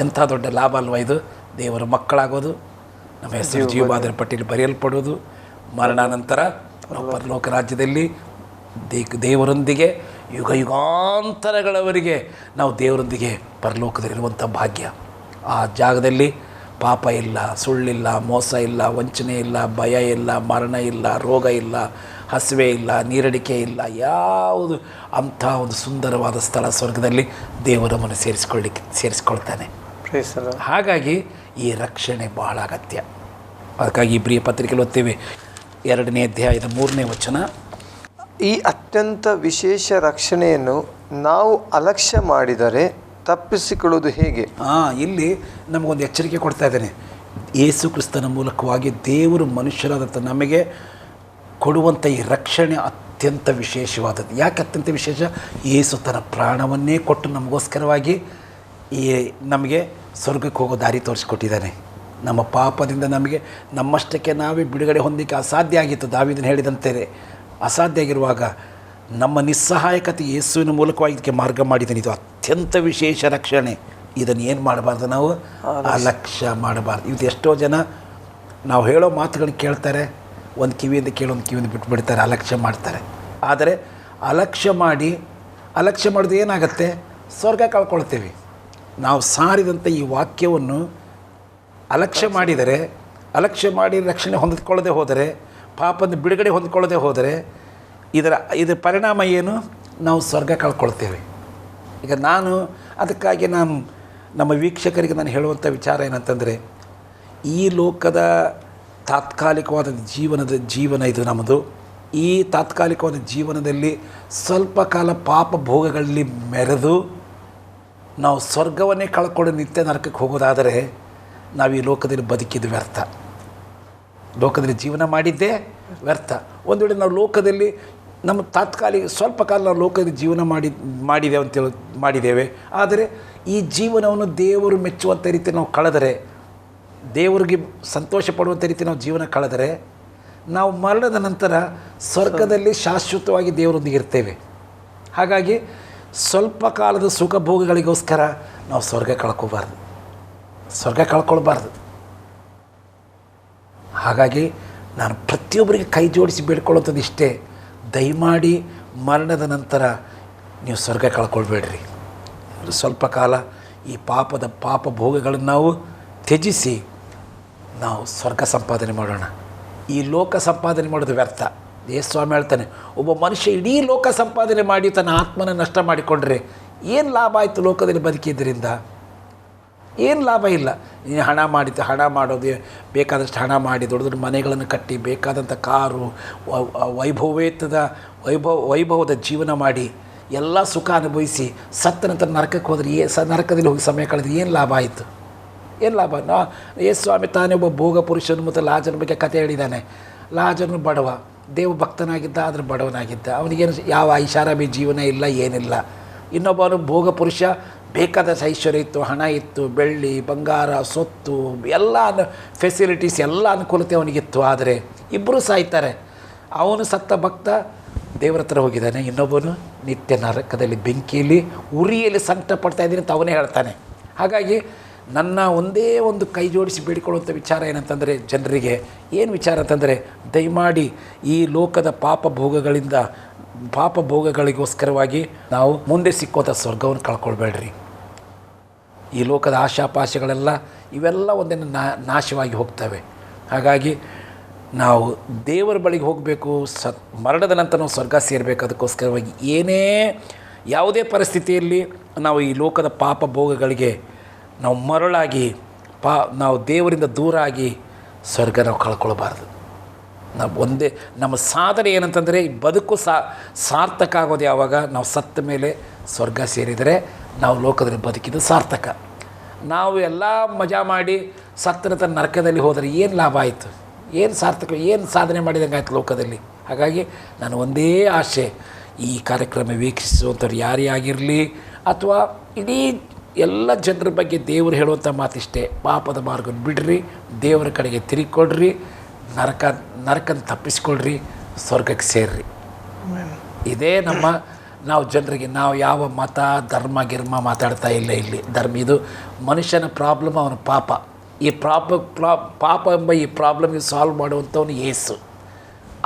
ಎಂಥ ದೊಡ್ಡ ಲಾಭ ಅಲ್ವಾ ಇದು! ದೇವರ ಮಕ್ಕಳಾಗೋದು, ನಮ್ಮ ಹೆಸರು ಜೀವಬಾಧ್ಯರ ಪಟ್ಟಿಯಲ್ಲಿ ಬರೆಯಲ್ಪಡೋದು, ಮರಣಾನಂತರ ನಾವು ಪರಲೋಕ ರಾಜ್ಯದಲ್ಲಿ ದೇವರೊಂದಿಗೆ ಯುಗಾಂತರಗಳವರೆಗೆ ನಾವು ದೇವರೊಂದಿಗೆ ಪರಲೋಕದಲ್ಲಿರುವಂಥ ಭಾಗ್ಯ. ಆ ಜಾಗದಲ್ಲಿ ಪಾಪ ಇಲ್ಲ, ಸುಳ್ಳಿಲ್ಲ, ಮೋಸ ಇಲ್ಲ, ವಂಚನೆ ಇಲ್ಲ, ಭಯ ಇಲ್ಲ, ಮರಣ ಇಲ್ಲ, ರೋಗ ಇಲ್ಲ, ಹಸಿವೆ ಇಲ್ಲ, ನೀರಡಿಕೆ ಇಲ್ಲ, ಯಾವುದು ಅಂಥ ಒಂದು ಸುಂದರವಾದ ಸ್ಥಳ ಸ್ವರ್ಗದಲ್ಲಿ ದೇವರನ್ನು ಸೇರಿಸ್ಕೊಳ್ತಾನೆ. ಹಾಗಾಗಿ ಈ ರಕ್ಷಣೆ ಬಹಳ ಅಗತ್ಯ. ಅದಕ್ಕಾಗಿ ಇಬ್ರಿಯ ಪತ್ರಿಕೆಯಲ್ಲಿ ಓದ್ತೇವೆ 2ನೇ ಅಧ್ಯಾಯದ 3ನೇ ವಚನ. ಈ ಅತ್ಯಂತ ವಿಶೇಷ ರಕ್ಷಣೆಯನ್ನು ನಾವು ಅಲಕ್ಷ್ಯ ಮಾಡಿದರೆ ತಪ್ಪಿಸಿಕೊಳ್ಳುವುದು ಹೇಗೆ? ಇಲ್ಲಿ ನಮಗೊಂದು ಎಚ್ಚರಿಕೆ ಕೊಡ್ತಾ ಇದ್ದೇನೆ. ಯೇಸು ಕ್ರಿಸ್ತನ ಮೂಲಕವಾಗಿ ದೇವರು ಮನುಷ್ಯರಾದಂಥ ನಮಗೆ ಕೊಡುವಂಥ ಈ ರಕ್ಷಣೆ ಅತ್ಯಂತ ವಿಶೇಷವಾದದ್ದು. ಯಾಕೆ ಅತ್ಯಂತ ವಿಶೇಷ? ಯೇಸು ತನ್ನ ಪ್ರಾಣವನ್ನೇ ಕೊಟ್ಟು ನಮಗೋಸ್ಕರವಾಗಿ ನಮಗೆ ಸ್ವರ್ಗಕ್ಕೆ ಹೋಗೋ ದಾರಿ ತೋರಿಸಿಕೊಟ್ಟಿದ್ದಾನೆ. ನಮ್ಮ ಪಾಪದಿಂದ ನಮಗೆ ನಮ್ಮಷ್ಟಕ್ಕೆ ನಾವೇ ಬಿಡುಗಡೆ ಹೊಂದಲಿಕ್ಕೆ ಅಸಾಧ್ಯ ಆಗಿತ್ತು. ದಾವೀದನು ಹೇಳಿದಂತೆ ಅಸಾಧ್ಯ ಆಗಿರುವಾಗ ನಮ್ಮ ನಿಸ್ಸಹಾಯಕತೆ ಯೇಸುವಿನ ಮೂಲಕವಾಗಿ ಇದಕ್ಕೆ ಮಾರ್ಗ ಮಾಡಿದ್ದಾನೆ. ಇದು ಅತ್ಯಂತ ವಿಶೇಷ ರಕ್ಷಣೆ. ಇದನ್ನು ಏನು ಮಾಡಬಾರ್ದು? ನಾವು ಅಲಕ್ಷ್ಯ ಮಾಡಬಾರ್ದು. ಇದು ಎಷ್ಟೋ ಜನ ನಾವು ಹೇಳೋ ಮಾತುಗಳನ್ನ ಕೇಳ್ತಾರೆ, ಒಂದು ಕಿವಿಯಿಂದ ಕೇಳೋ ಒಂದು ಕಿವಿಯಿಂದ ಬಿಟ್ಬಿಡ್ತಾರೆ, ಅಲಕ್ಷ್ಯ ಮಾಡ್ತಾರೆ. ಆದರೆ ಅಲಕ್ಷ್ಯ ಮಾಡೋದು ಏನಾಗುತ್ತೆ? ಸ್ವರ್ಗ ಕಳ್ಕೊಳ್ತೇವೆ. ನಾವು ಸಾರಿದಂಥ ಈ ವಾಕ್ಯವನ್ನು ಅಲಕ್ಷ್ಯ ಮಾಡಿ ರಕ್ಷಣೆ ಹೊಂದಿಕೊಳ್ಳದೆ ಹೋದರೆ, ಪಾಪದ ಬಿಡುಗಡೆ ಹೊಂದಿಕೊಳ್ಳದೆ ಹೋದರೆ ಇದರ ಪರಿಣಾಮ ಏನು? ನಾವು ಸ್ವರ್ಗ ಕಳ್ಕೊಳ್ತೇವೆ. ಈಗ ಅದಕ್ಕಾಗಿ ನಮ್ಮ ವೀಕ್ಷಕರಿಗೆ ನಾನು ಹೇಳುವಂಥ ವಿಚಾರ ಏನಂತಂದರೆ, ಈ ಲೋಕದ ತಾತ್ಕಾಲಿಕವಾದ ಜೀವನ ಇದು ನಮ್ಮದು. ಈ ತಾತ್ಕಾಲಿಕವಾದ ಜೀವನದಲ್ಲಿ ಸ್ವಲ್ಪ ಕಾಲ ಪಾಪ ಭೋಗಗಳಲ್ಲಿ ಮೆರೆದು ನಾವು ಸ್ವರ್ಗವನ್ನೇ ಕಳ್ಕೊಂಡು ನಿತ್ಯ ನರಕಕ್ಕೆ ಹೋಗೋದಾದರೆ ನಾವು ಈ ಲೋಕದಲ್ಲಿ ಬದುಕಿದ್ದು ವ್ಯರ್ಥ. ಲೋಕದಲ್ಲಿ ಜೀವನ ಮಾಡಿದ್ದೇ ವ್ಯರ್ಥ. ಒಂದು ವೇಳೆ ನಾವು ಲೋಕದಲ್ಲಿ ನಮ್ಮ ತಾತ್ಕಾಲಿಕ ಸ್ವಲ್ಪ ಕಾಲ ನಾವು ಲೋಕದಲ್ಲಿ ಜೀವನ ಮಾಡಿದ್ದೇವೆ. ಆದರೆ ಈ ಜೀವನವನ್ನು ದೇವರು ಮೆಚ್ಚುವಂಥ ರೀತಿ ನಾವು ಕಳೆದರೆ, ದೇವರಿಗೆ ಸಂತೋಷ ಪಡುವಂಥ ರೀತಿ ನಾವು ಜೀವನ ಕಳೆದರೆ, ನಾವು ಮರಣದ ನಂತರ ಸ್ವರ್ಗದಲ್ಲಿ ಶಾಶ್ವತವಾಗಿ ದೇವರೊಂದಿಗೆ ಇರ್ತೇವೆ. ಹಾಗಾಗಿ ಸ್ವಲ್ಪ ಕಾಲದ ಸುಖ ಭೋಗಗಳಿಗೋಸ್ಕರ ನಾವು ಸ್ವರ್ಗ ಕಳ್ಕೊಳ್ಬಾರ್ದು. ಹಾಗಾಗಿ ನಾನು ಪ್ರತಿಯೊಬ್ಬರಿಗೆ ಕೈ ಜೋಡಿಸಿ ಬೇಡ್ಕೊಳ್ಳೋಂಥದ್ದು ಇಷ್ಟೇ: ದಯಮಾಡಿ ಮರಣದ ನಂತರ ನೀವು ಸ್ವರ್ಗ ಕಳ್ಕೊಳ್ಬೇಡ್ರಿ. ಸ್ವಲ್ಪ ಕಾಲ ಈ ಪಾಪ ಭೋಗಗಳನ್ನು ನಾವು ತ್ಯಜಿಸಿ ನಾವು ಸ್ವರ್ಗ ಸಂಪಾದನೆ ಮಾಡೋಣ. ಈ ಲೋಕ ಸಂಪಾದನೆ ಮಾಡೋದು ವ್ಯರ್ಥ. ಸ್ವಾಮಿ ಹೇಳ್ತಾನೆ, ಒಬ್ಬ ಮನುಷ್ಯ ಇಡೀ ಲೋಕ ಸಂಪಾದನೆ ಮಾಡಿ ತನ್ನ ಆತ್ಮನ ನಷ್ಟ ಮಾಡಿಕೊಂಡ್ರೆ ಏನು ಲಾಭ ಆಯಿತು ಲೋಕದಲ್ಲಿ ಬದುಕಿದ್ದರಿಂದ? ಏನು ಲಾಭ ಇಲ್ಲ. ನೀನು ಹಣ ಮಾಡೋದು, ಬೇಕಾದಷ್ಟು ಹಣ ಮಾಡಿ ದೊಡ್ಡ ದೊಡ್ಡ ಮನೆಗಳನ್ನು ಕಟ್ಟಿ ಬೇಕಾದಂಥ ಕಾರು, ವೈಭವದ ಜೀವನ ಮಾಡಿ ಎಲ್ಲ ಸುಖ ಅನುಭವಿಸಿ ಸತ್ತ ನಂತರ ನರಕಕ್ಕೆ ಹೋದರೆ ನರಕದಲ್ಲಿ ಹೋಗಿ ಸಮಯ ಕಳೆದ್ರೆ ಏನು ಲಾಭ ಆಯಿತು? ಏನು ಲಾಭ? ಸ್ವಾಮಿ ತಾನೇ ಒಬ್ಬ ಭೋಗ ಪುರುಷನು ಮತ್ತು ಲಾಜನ ಬಗ್ಗೆ ಕಥೆ ಹೇಳಿದ್ದಾನೆ. ಲಾಜನು ಬಡವ, ದೇವ ಭಕ್ತನಾಗಿದ್ದ, ಆದರೆ ಬಡವನಾಗಿದ್ದ. ಅವನಿಗೇನು ಯಾವ ಐಷಾರಾಮಿ ಜೀವನ ಇಲ್ಲ, ಏನಿಲ್ಲ. ಇನ್ನೊಬ್ಬನು ಭೋಗ ಪುರುಷ, ಬೇಕಾದಷ್ಟು ಐಶ್ವರ್ಯ ಇತ್ತು, ಹಣ ಇತ್ತು, ಬೆಳ್ಳಿ ಬಂಗಾರ ಸೊತ್ತು ಎಲ್ಲ ಫೆಸಿಲಿಟೀಸ್ ಎಲ್ಲ ಅನುಕೂಲತೆ ಅವನಿಗಿತ್ತು. ಆದರೆ ಇಬ್ಬರೂ ಸಾಯ್ತಾರೆ. ಅವನು ಸತ್ತ ಭಕ್ತ ದೇವರ ಹತ್ರ ಹೋಗಿದ್ದಾನೆ, ಇನ್ನೊಬ್ಬನು ನಿತ್ಯ ನರಕದಲ್ಲಿ ಬೆಂಕಿಯಲ್ಲಿ ಉರಿಯಲ್ಲಿ ಸಂಕಟ ಪಡ್ತಾ ಇದ್ದೀನಿ ಅಂತ ಅವನೇ ಹೇಳ್ತಾನೆ. ಹಾಗಾಗಿ ನನ್ನ ಒಂದೇ ಒಂದು ಕೈ ಜೋಡಿಸಿ ಬೇಡಿಕೊಳ್ಳುವಂಥ ವಿಚಾರ ಏನಂತಂದರೆ, ಜನರಿಗೆ ಏನು ವಿಚಾರ ಅಂತಂದರೆ, ದಯಮಾಡಿ ಈ ಲೋಕದ ಪಾಪ ಭೋಗಗಳಿಗೋಸ್ಕರವಾಗಿ ನಾವು ಮುಂದೆ ಸಿಕ್ಕುವಂಥ ಸ್ವರ್ಗವನ್ನು ಕಳ್ಕೊಳ್ಬೇಡ್ರಿ. ಈ ಲೋಕದ ಆಶಾಪಾಶಗಳೆಲ್ಲ ಇವೆಲ್ಲ ಒಂದಿನ ನಾಶವಾಗಿ ಹೋಗ್ತವೆ. ಹಾಗಾಗಿ ನಾವು ದೇವರ ಬಳಿಗೆ ಹೋಗಬೇಕು. ಮರಣದ ನಂತರ ನಾವು ಸ್ವರ್ಗ ಸೇರಬೇಕು. ಅದಕ್ಕೋಸ್ಕರವಾಗಿ ಯಾವುದೇ ಪರಿಸ್ಥಿತಿಯಲ್ಲಿ ನಾವು ಈ ಲೋಕದ ಪಾಪ ಭೋಗಗಳಿಗೆ ನಾವು ಮರಳಾಗಿ ನಾವು ದೇವರಿಂದ ದೂರ ಆಗಿ ಸ್ವರ್ಗ ನಾವು ಕಳ್ಕೊಳ್ಬಾರ್ದು. ನಮ್ಮ ಸಾಧನೆ ಏನಂತಂದರೆ, ಈ ಬದುಕು ಸಾರ್ಥಕ ಆಗೋದು ಯಾವಾಗ? ನಾವು ಸತ್ತ ಮೇಲೆ ಸ್ವರ್ಗ ಸೇರಿದರೆ ನಾವು ಲೋಕದಲ್ಲಿ ಬದುಕಿದ್ದು ಸಾರ್ಥಕ. ನಾವು ಎಲ್ಲ ಮಜಾ ಮಾಡಿ ಸತ್ತ ನಂತರ ನರಕದಲ್ಲಿ ಹೋದರೆ ಏನು ಲಾಭ ಆಯಿತು? ಏನು ಸಾರ್ಥಕ, ಏನು ಸಾಧನೆ ಮಾಡಿದಂಗೆ ಆಯ್ತು ಲೋಕದಲ್ಲಿ? ಹಾಗಾಗಿ ನಾನು ಒಂದೇ ಆಸೆ, ಈ ಕಾರ್ಯಕ್ರಮ ವೀಕ್ಷಿಸುವಂಥವ್ರು ಯಾರೇ ಆಗಿರಲಿ ಅಥವಾ ಇಡೀ ಎಲ್ಲ ಜನರ ಬಗ್ಗೆ ದೇವರು ಹೇಳುವಂಥ ಮಾತಿಷ್ಟೇ, ಪಾಪದ ಮಾರ್ಗ ಬಿಡ್ರಿ, ದೇವರ ಕಡೆಗೆ ತಿರುಗಿಕೊಡ್ರಿ, ನರಕನ ತಪ್ಪಿಸ್ಕೊಳ್ರಿ, ಸ್ವರ್ಗಕ್ಕೆ ಸೇರ್ರಿ. ಇದೇ ನಾವು ಜನರಿಗೆ, ನಾವು ಯಾವ ಮತ ಗಿರ್ಮ ಮಾತಾಡ್ತಾ ಇಲ್ಲ ಇಲ್ಲಿ. ಇದು ಮನುಷ್ಯನ ಪ್ರಾಬ್ಲಮ್, ಅವನ ಪಾಪ. ಈ ಪಾಪ ಎಂಬ ಈ ಪ್ರಾಬ್ಲಮ್ಗೆ ಸಾಲ್ವ್ ಮಾಡುವಂಥವನು ಯೇಸು.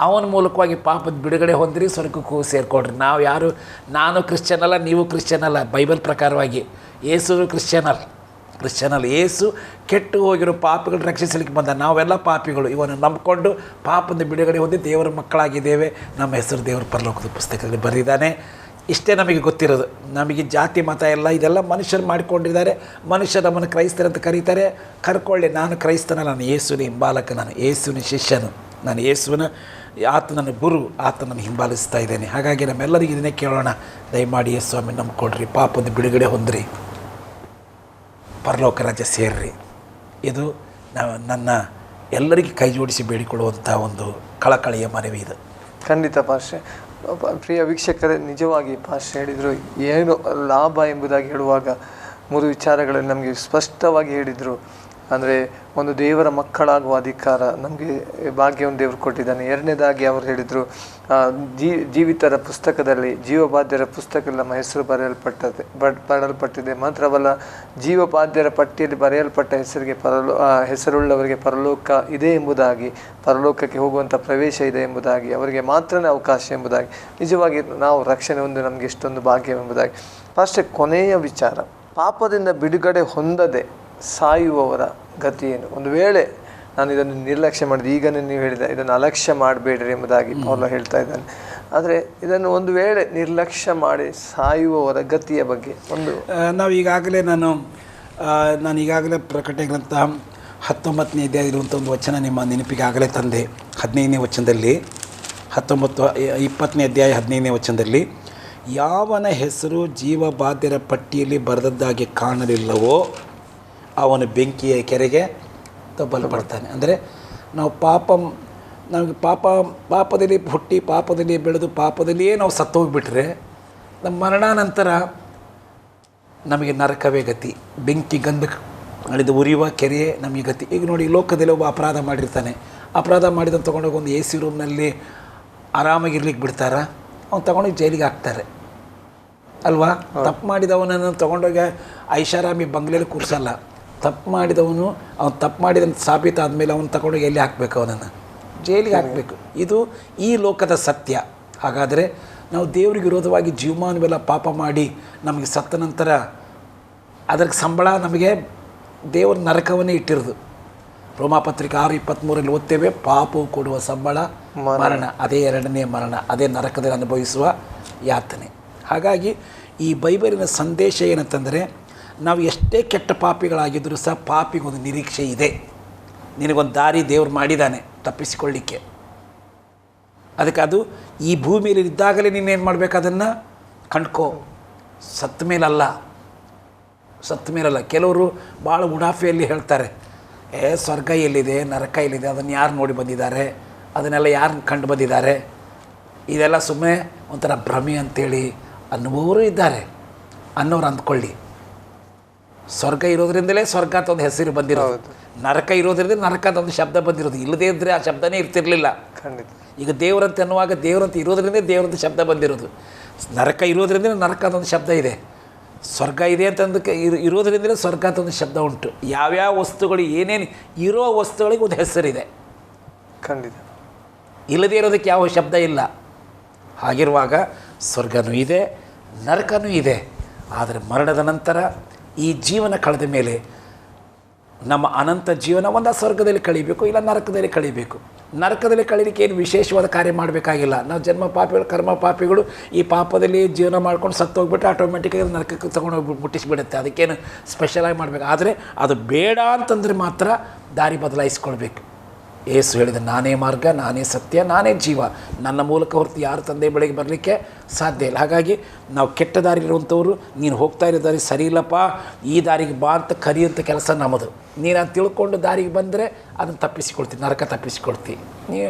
ಅವನ ಮೂಲಕವಾಗಿ ಪಾಪದ ಬಿಡುಗಡೆ ಹೊಂದಿರಿ, ಸ್ವರ್ಗಕ್ಕೂ ಸೇರಿಕೊಡ್ರಿ. ನಾನು ಕ್ರಿಶ್ಚಿಯನ್ ಅಲ್ಲ, ನೀವು ಕ್ರಿಶ್ಚಿಯನ್ ಅಲ್ಲ. ಬೈಬಲ್ ಪ್ರಕಾರವಾಗಿ ಯೇಸು ಕ್ರಿಶ್ಚಿಯನ್ ಯೇಸು ಕೆಟ್ಟು ಹೋಗಿರೋ ಪಾಪಿಗಳು ರಕ್ಷಿಸಲಿಕ್ಕೆ ಬಂದ. ನಾವೆಲ್ಲ ಪಾಪಿಗಳು. ಇವನು ನಂಬಿಕೊಂಡು ಪಾಪದ ಬಿಡುಗಡೆ ಹೊಂದಿ ದೇವರ ಮಕ್ಕಳಾಗಿದ್ದೇವೆ. ನಮ್ಮ ಹೆಸರು ದೇವರ ಪರಲೋಕದ ಪುಸ್ತಕದಲ್ಲಿ ಬರೆದಿದ್ದಾನೆ. ಇಷ್ಟೇ ನಮಗೆ ಗೊತ್ತಿರೋದು. ನಮಗೆ ಜಾತಿ ಮತ ಎಲ್ಲ ಇದೆಲ್ಲ ಮನುಷ್ಯರು ಮಾಡಿಕೊಂಡಿದ್ದಾರೆ. ಮನುಷ್ಯರು ನಮ್ಮನ್ನು ಕ್ರೈಸ್ತರಂತ ಕರೀತಾರೆ. ಕರ್ಕೊಳ್ಳಿ, ನಾನು ಕ್ರೈಸ್ತನ, ನಾನು ಯೇಸುವಿನ ಹಿಂಬಾಲಕ, ನಾನು ಯೇಸುವಿನ ಶಿಷ್ಯನು, ನಾನು ಯೇಸುವಿನ ಆತ ನನ್ನ ಗುರು, ಆತ ನನ್ನ ಹಿಂಬಾಲಿಸ್ತಾ ಇದ್ದೇನೆ. ಹಾಗಾಗಿ ನಮ್ಮೆಲ್ಲರಿಗೂ ಇದನ್ನೇ ಕೇಳೋಣ, ದಯಮಾಡಿ ಯೇಸು ಸ್ವಾಮಿ ನಂಬ್ಕೊಡ್ರಿ, ಪಾಪದ ಬಿಡುಗಡೆ ಹೊಂದ್ರಿ, ಪರಲೋಕ ರಾಜ್ಯ ಸೇರ್ರಿ. ಇದು ನನ್ನ ಎಲ್ಲರಿಗೂ ಕೈ ಜೋಡಿಸಿ ಬೇಡಿಕೊಳ್ಳುವಂಥ ಒಂದು ಕಳಕಳಿಯ ಮನವಿ ಇದು. ಖಂಡಿತ ಪಾಶ್ರೆ. ಪ್ರಿಯ ವೀಕ್ಷಕರೇ, ನಿಜವಾಗಿ ಪಾಶ್ರೆ ಹೇಳಿದರು ಏನು ಲಾಭ ಎಂಬುದಾಗಿ ಹೇಳುವಾಗ 3 ವಿಚಾರಗಳನ್ನು ನಮಗೆ ಸ್ಪಷ್ಟವಾಗಿ ಹೇಳಿದರು. ಅಂದರೆ ಒಂದು ದೇವರ ಮಕ್ಕಳಾಗುವ ಅಧಿಕಾರ ನಮಗೆ ಭಾಗ್ಯವನ್ನು ದೇವರು ಕೊಟ್ಟಿದ್ದಾನೆ. ಎರಡನೇದಾಗಿ ಅವರು ಹೇಳಿದರು, ಜೀವಿತರ ಪುಸ್ತಕದಲ್ಲಿ, ಜೀವಬಾಧ್ಯರ ಪುಸ್ತಕದಲ್ಲಿ ನಮ್ಮ ಹೆಸರು ಬರೆಯಲ್ಪಟ್ಟಿದೆ. ಮಾತ್ರವಲ್ಲ, ಜೀವಬಾಧ್ಯರ ಪಟ್ಟಿಯಲ್ಲಿ ಬರೆಯಲ್ಪಟ್ಟ ಹೆಸರುಳ್ಳವರಿಗೆ ಪರಲೋಕ ಇದೆ ಎಂಬುದಾಗಿ, ಪರಲೋಕಕ್ಕೆ ಹೋಗುವಂಥ ಪ್ರವೇಶ ಇದೆ ಎಂಬುದಾಗಿ, ಅವರಿಗೆ ಮಾತ್ರನೇ ಅವಕಾಶ ಎಂಬುದಾಗಿ, ನಿಜವಾಗಿ ನಾವು ರಕ್ಷಣೆ ಒಂದು ನಮಗೆ ಎಷ್ಟೊಂದು ಭಾಗ್ಯವೆಂಬುದಾಗಿ. ಅಷ್ಟೇ ಕೊನೆಯ ವಿಚಾರ, ಪಾಪದಿಂದ ಬಿಡುಗಡೆ ಹೊಂದದೆ ಸಾಯುವವರ ಗತಿ ಏನು? ಒಂದು ವೇಳೆ ನಾನು ಇದನ್ನು ನಿರ್ಲಕ್ಷ್ಯ ಮಾಡಿದೆ, ಈಗನೇ ನೀವು ಹೇಳಿದ ಇದನ್ನು ಅಲಕ್ಷ್ಯ ಮಾಡಬೇಡ್ರಿ ಎಂಬುದಾಗಿ ಪೌಲ ಹೇಳ್ತಾ ಇದ್ದಾನೆ. ಆದರೆ ಇದನ್ನು ಒಂದು ವೇಳೆ ನಿರ್ಲಕ್ಷ್ಯ ಮಾಡಿ ಸಾಯುವವರ ಗತಿಯ ಬಗ್ಗೆ ನಾನು ಈಗಾಗಲೇ ಪ್ರಕಟಣೆ ಗ್ರಂಥ 19ನೇ ಅಧ್ಯಾಯದಲ್ಲಿರುವಂಥ ಒಂದು ವಚನ ನಿಮ್ಮ ನೆನಪಿಗೆ ಆಗಲೇ ತಂದೆ. 15ನೇ ವಚನದಲ್ಲಿ, 20ನೇ ಅಧ್ಯಾಯ 15ನೇ ವಚನದಲ್ಲಿ, ಯಾವನ ಹೆಸರು ಜೀವಬಾಧ್ಯರ ಪಟ್ಟಿಯಲ್ಲಿ ಬರೆದದ್ದಾಗಿ ಕಾಣಲಿಲ್ಲವೋ ಅವನು ಬೆಂಕಿಯ ಕೆರೆಗೆ ತಬ್ಬಲ್ಪಡ್ತಾನೆ. ಅಂದರೆ ನಾವು ನಮಗೆ ಪಾಪದಲ್ಲಿ ಹುಟ್ಟಿ, ಪಾಪದಲ್ಲಿ ಬೆಳೆದು, ಪಾಪದಲ್ಲಿಯೇ ನಾವು ಸತ್ತು ಹೋಗಿಬಿಟ್ರೆ ನಮ್ಮ ಮರಣಾನಂತರ ನಮಗೆ ನರಕವೇ ಗತಿ. ಬೆಂಕಿ ಗಂಧ ಅಳಿದು ಉರಿಯುವ ಕೆರೆಯೇ ನಮಗೆ ಗತಿ. ಈಗ ನೋಡಿ, ಲೋಕದಲ್ಲಿ ಒಬ್ಬ ಅಪರಾಧ ಮಾಡಿರ್ತಾನೆ. ಅಪರಾಧ ಮಾಡಿದನ್ನು ತೊಗೊಂಡೋಗಿ ಒಂದು AC ರೂಮ್ನಲ್ಲಿ ಆರಾಮಾಗಿರ್ಲಿಕ್ಕೆ ಬಿಡ್ತಾರ? ಅವ್ನು ತೊಗೊಂಡೋಗಿ ಜೈಲಿಗೆ ಹಾಕ್ತಾರೆ ಅಲ್ವಾ? ತಪ್ಪು ಮಾಡಿದವನನ್ನು ತೊಗೊಂಡೋಗಿ ಐಷಾರಾಮಿ ಬಂಗ್ಲೆಯಲ್ಲಿ ಕೂರಿಸಲ್ಲ. ತಪ್ಪು ಮಾಡಿದವನು ತಪ್ಪು ಮಾಡಿದಂಥ ಸಾಬೀತಾದಮೇಲೆ ಅವನು ತಗೊಂಡೋಗಿ ಎಲ್ಲಿ ಹಾಕಬೇಕು? ಅವನನ್ನು ಜೈಲಿಗೆ ಹಾಕಬೇಕು. ಇದು ಈ ಲೋಕದ ಸತ್ಯ. ಹಾಗಾದರೆ ನಾವು ದೇವರಿಗೆ ವಿರೋಧವಾಗಿ ಜೀವಮಾನವೆಲ್ಲ ಪಾಪ ಮಾಡಿ ನಮಗೆ ಸತ್ತ ನಂತರ ಅದಕ್ಕೆ ಸಂಬಳ ನಮಗೆ ದೇವರ ನರಕವನ್ನೇ ಇಟ್ಟಿರೋದು. ರೋಮಾಪತ್ರಿಕೆ 6:23 ಓದ್ತೇವೆ, ಪಾಪವು ಕೊಡುವ ಸಂಬಳ ಮರಣ, ಅದೇ ಎರಡನೇ ಮರಣ, ಅದೇ ನರಕದಲ್ಲಿ ಅನುಭವಿಸುವ ಯಾತನೆ. ಹಾಗಾಗಿ ಈ ಬೈಬಲಿನ ಸಂದೇಶ ಏನಂತಂದರೆ, ನಾವು ಎಷ್ಟೇ ಕೆಟ್ಟ ಪಾಪಿಗಳಾಗಿದ್ದರೂ ಸಹ ಪಾಪಿಗೊಂದು ನಿರೀಕ್ಷೆ ಇದೆ. ನಿನಗೊಂದು ದಾರಿ ದೇವ್ರು ಮಾಡಿದ್ದಾನೆ ತಪ್ಪಿಸಿಕೊಳ್ಳಿಕ್ಕೆ. ಅದಕ್ಕೆ ಅದು ಈ ಭೂಮಿಯಲ್ಲಿ ಇದ್ದಾಗಲೇ ನೀನೇನು ಮಾಡಬೇಕು, ಅದನ್ನು ಕಂಡ್ಕೋ. ಸತ್ತ ಮೇಲಲ್ಲ. ಕೆಲವರು ಭಾಳ ಉಡಾಫೆಯಲ್ಲಿ ಹೇಳ್ತಾರೆ, ಸ್ವರ್ಗ ಎಲ್ಲಿದೆ, ನರಕ ಎಲ್ಲಿದೆ, ಅದನ್ನು ಯಾರು ನೋಡಿ ಬಂದಿದ್ದಾರೆ, ಅದನ್ನೆಲ್ಲ ಯಾರು ಕಂಡು ಬಂದಿದ್ದಾರೆ, ಇದೆಲ್ಲ ಸುಮ್ಮನೆ ಒಂಥರ ಭ್ರಮೆ ಅಂತೇಳಿ ಅನ್ನುವವರು ಇದ್ದಾರೆ. ಅನ್ನೋರು ಅಂದ್ಕೊಳ್ಳಿ, ಸ್ವರ್ಗ ಇರೋದ್ರಿಂದಲೇ ಸ್ವರ್ಗ ಅಂತ ಒಂದು ಹೆಸರು ಬಂದಿರೋದು, ನರಕ ಇರೋದ್ರಿಂದ ನರಕ ಅಂತ ಒಂದು ಶಬ್ದ ಬಂದಿರೋದು. ಇಲ್ಲದೇ ಇದ್ದರೆ ಆ ಶಬ್ದನೇ ಇರ್ತಿರಲಿಲ್ಲ. ಈಗ ದೇವರಂತ ಅನ್ನುವಾಗ ದೇವರಂತ ಇರೋದ್ರಿಂದ ದೇವರಂತ ಶಬ್ದ ಬಂದಿರೋದು. ನರಕ ಇರೋದ್ರಿಂದ ನರಕ ಅಂತ ಒಂದು ಶಬ್ದ ಇದೆ, ಸ್ವರ್ಗ ಇದೆ ಅಂತಂದಕ್ಕೆ ಇರೋದ್ರಿಂದಲೇ ಸ್ವರ್ಗ ಅಂತ ಒಂದು ಶಬ್ದ ಉಂಟು. ಯಾವ್ಯಾವ ವಸ್ತುಗಳು ಏನೇನು ಇರೋ ವಸ್ತುಗಳಿಗೆ ಒಂದು ಹೆಸರಿದೆ. ಖಂಡಿತ. ಇಲ್ಲದೇ ಇರೋದಕ್ಕೆ ಯಾವ ಶಬ್ದ ಇಲ್ಲ. ಹಾಗಿರುವಾಗ ಸ್ವರ್ಗನೂ ಇದೆ, ನರಕನೂ ಇದೆ. ಆದರೆ ಮರಣದ ನಂತರ ಈ ಜೀವನ ಕಳೆದ ಮೇಲೆ ನಮ್ಮ ಅನಂತ ಜೀವನ ಒಂದು ಸ್ವರ್ಗದಲ್ಲಿ ಕಳೀಬೇಕು, ಇಲ್ಲ ನರಕದಲ್ಲಿ ಕಳೀಬೇಕು. ನರಕದಲ್ಲಿ ಕಳೀಲಿಕ್ಕೆ ಏನು ವಿಶೇಷವಾದ ಕಾರ್ಯ ಮಾಡಬೇಕಾಗಿಲ್ಲ. ನಾವು ಜನ್ಮ ಪಾಪಿಗಳು, ಕರ್ಮ ಪಾಪಿಗಳು, ಈ ಪಾಪದಲ್ಲಿ ಜೀವನ ಮಾಡ್ಕೊಂಡು ಸತ್ತು ಹೋಗ್ಬಿಟ್ಟು ಆಟೋಮೆಟಿಕ್ಕಾಗಿ ನರಕಕ್ಕೆ ತೊಗೊಂಡೋಗಿ ಮುಟ್ಟಿಸಿಬಿಡುತ್ತೆ. ಅದಕ್ಕೇನು ಸ್ಪೆಷಲಾಗಿ ಮಾಡಬೇಕು. ಆದರೆ ಅದು ಬೇಡ ಅಂತಂದರೆ ಮಾತ್ರ ದಾರಿ ಬದಲಾಯಿಸ್ಕೊಳ್ಬೇಕು. ಯೇಸು ಹೇಳಿದ, ನಾನೇ ಮಾರ್ಗ, ನಾನೇ ಸತ್ಯ, ನಾನೇ ಜೀವ, ನನ್ನ ಮೂಲಕ ಹೊರತು ಯಾರು ತಂದೆ ಬಳಿಗೆ ಬರಲಿಕ್ಕೆ ಸಾಧ್ಯ ಇಲ್ಲ. ಹಾಗಾಗಿ ನಾವು ಕೆಟ್ಟ ದಾರಿಲಿರುವಂಥವ್ರು, ನೀನು ಹೋಗ್ತಾ ಇರೋ ದಾರಿ ಸರಿ ಇಲ್ಲಪ್ಪ, ಈ ದಾರಿಗೆ ಬಾ ಅಂತ ಕರಿಯುವಂಥ ಕೆಲಸ ನಮ್ಮದು. ನೀನು ಅದು ತಿಳ್ಕೊಂಡು ದಾರಿಗೆ ಬಂದರೆ ಅದನ್ನು ತಪ್ಪಿಸಿಕೊಳ್ತೀನಿ, ನರಕ ತಪ್ಪಿಸಿಕೊಳ್ತೀವಿ. ನೀವು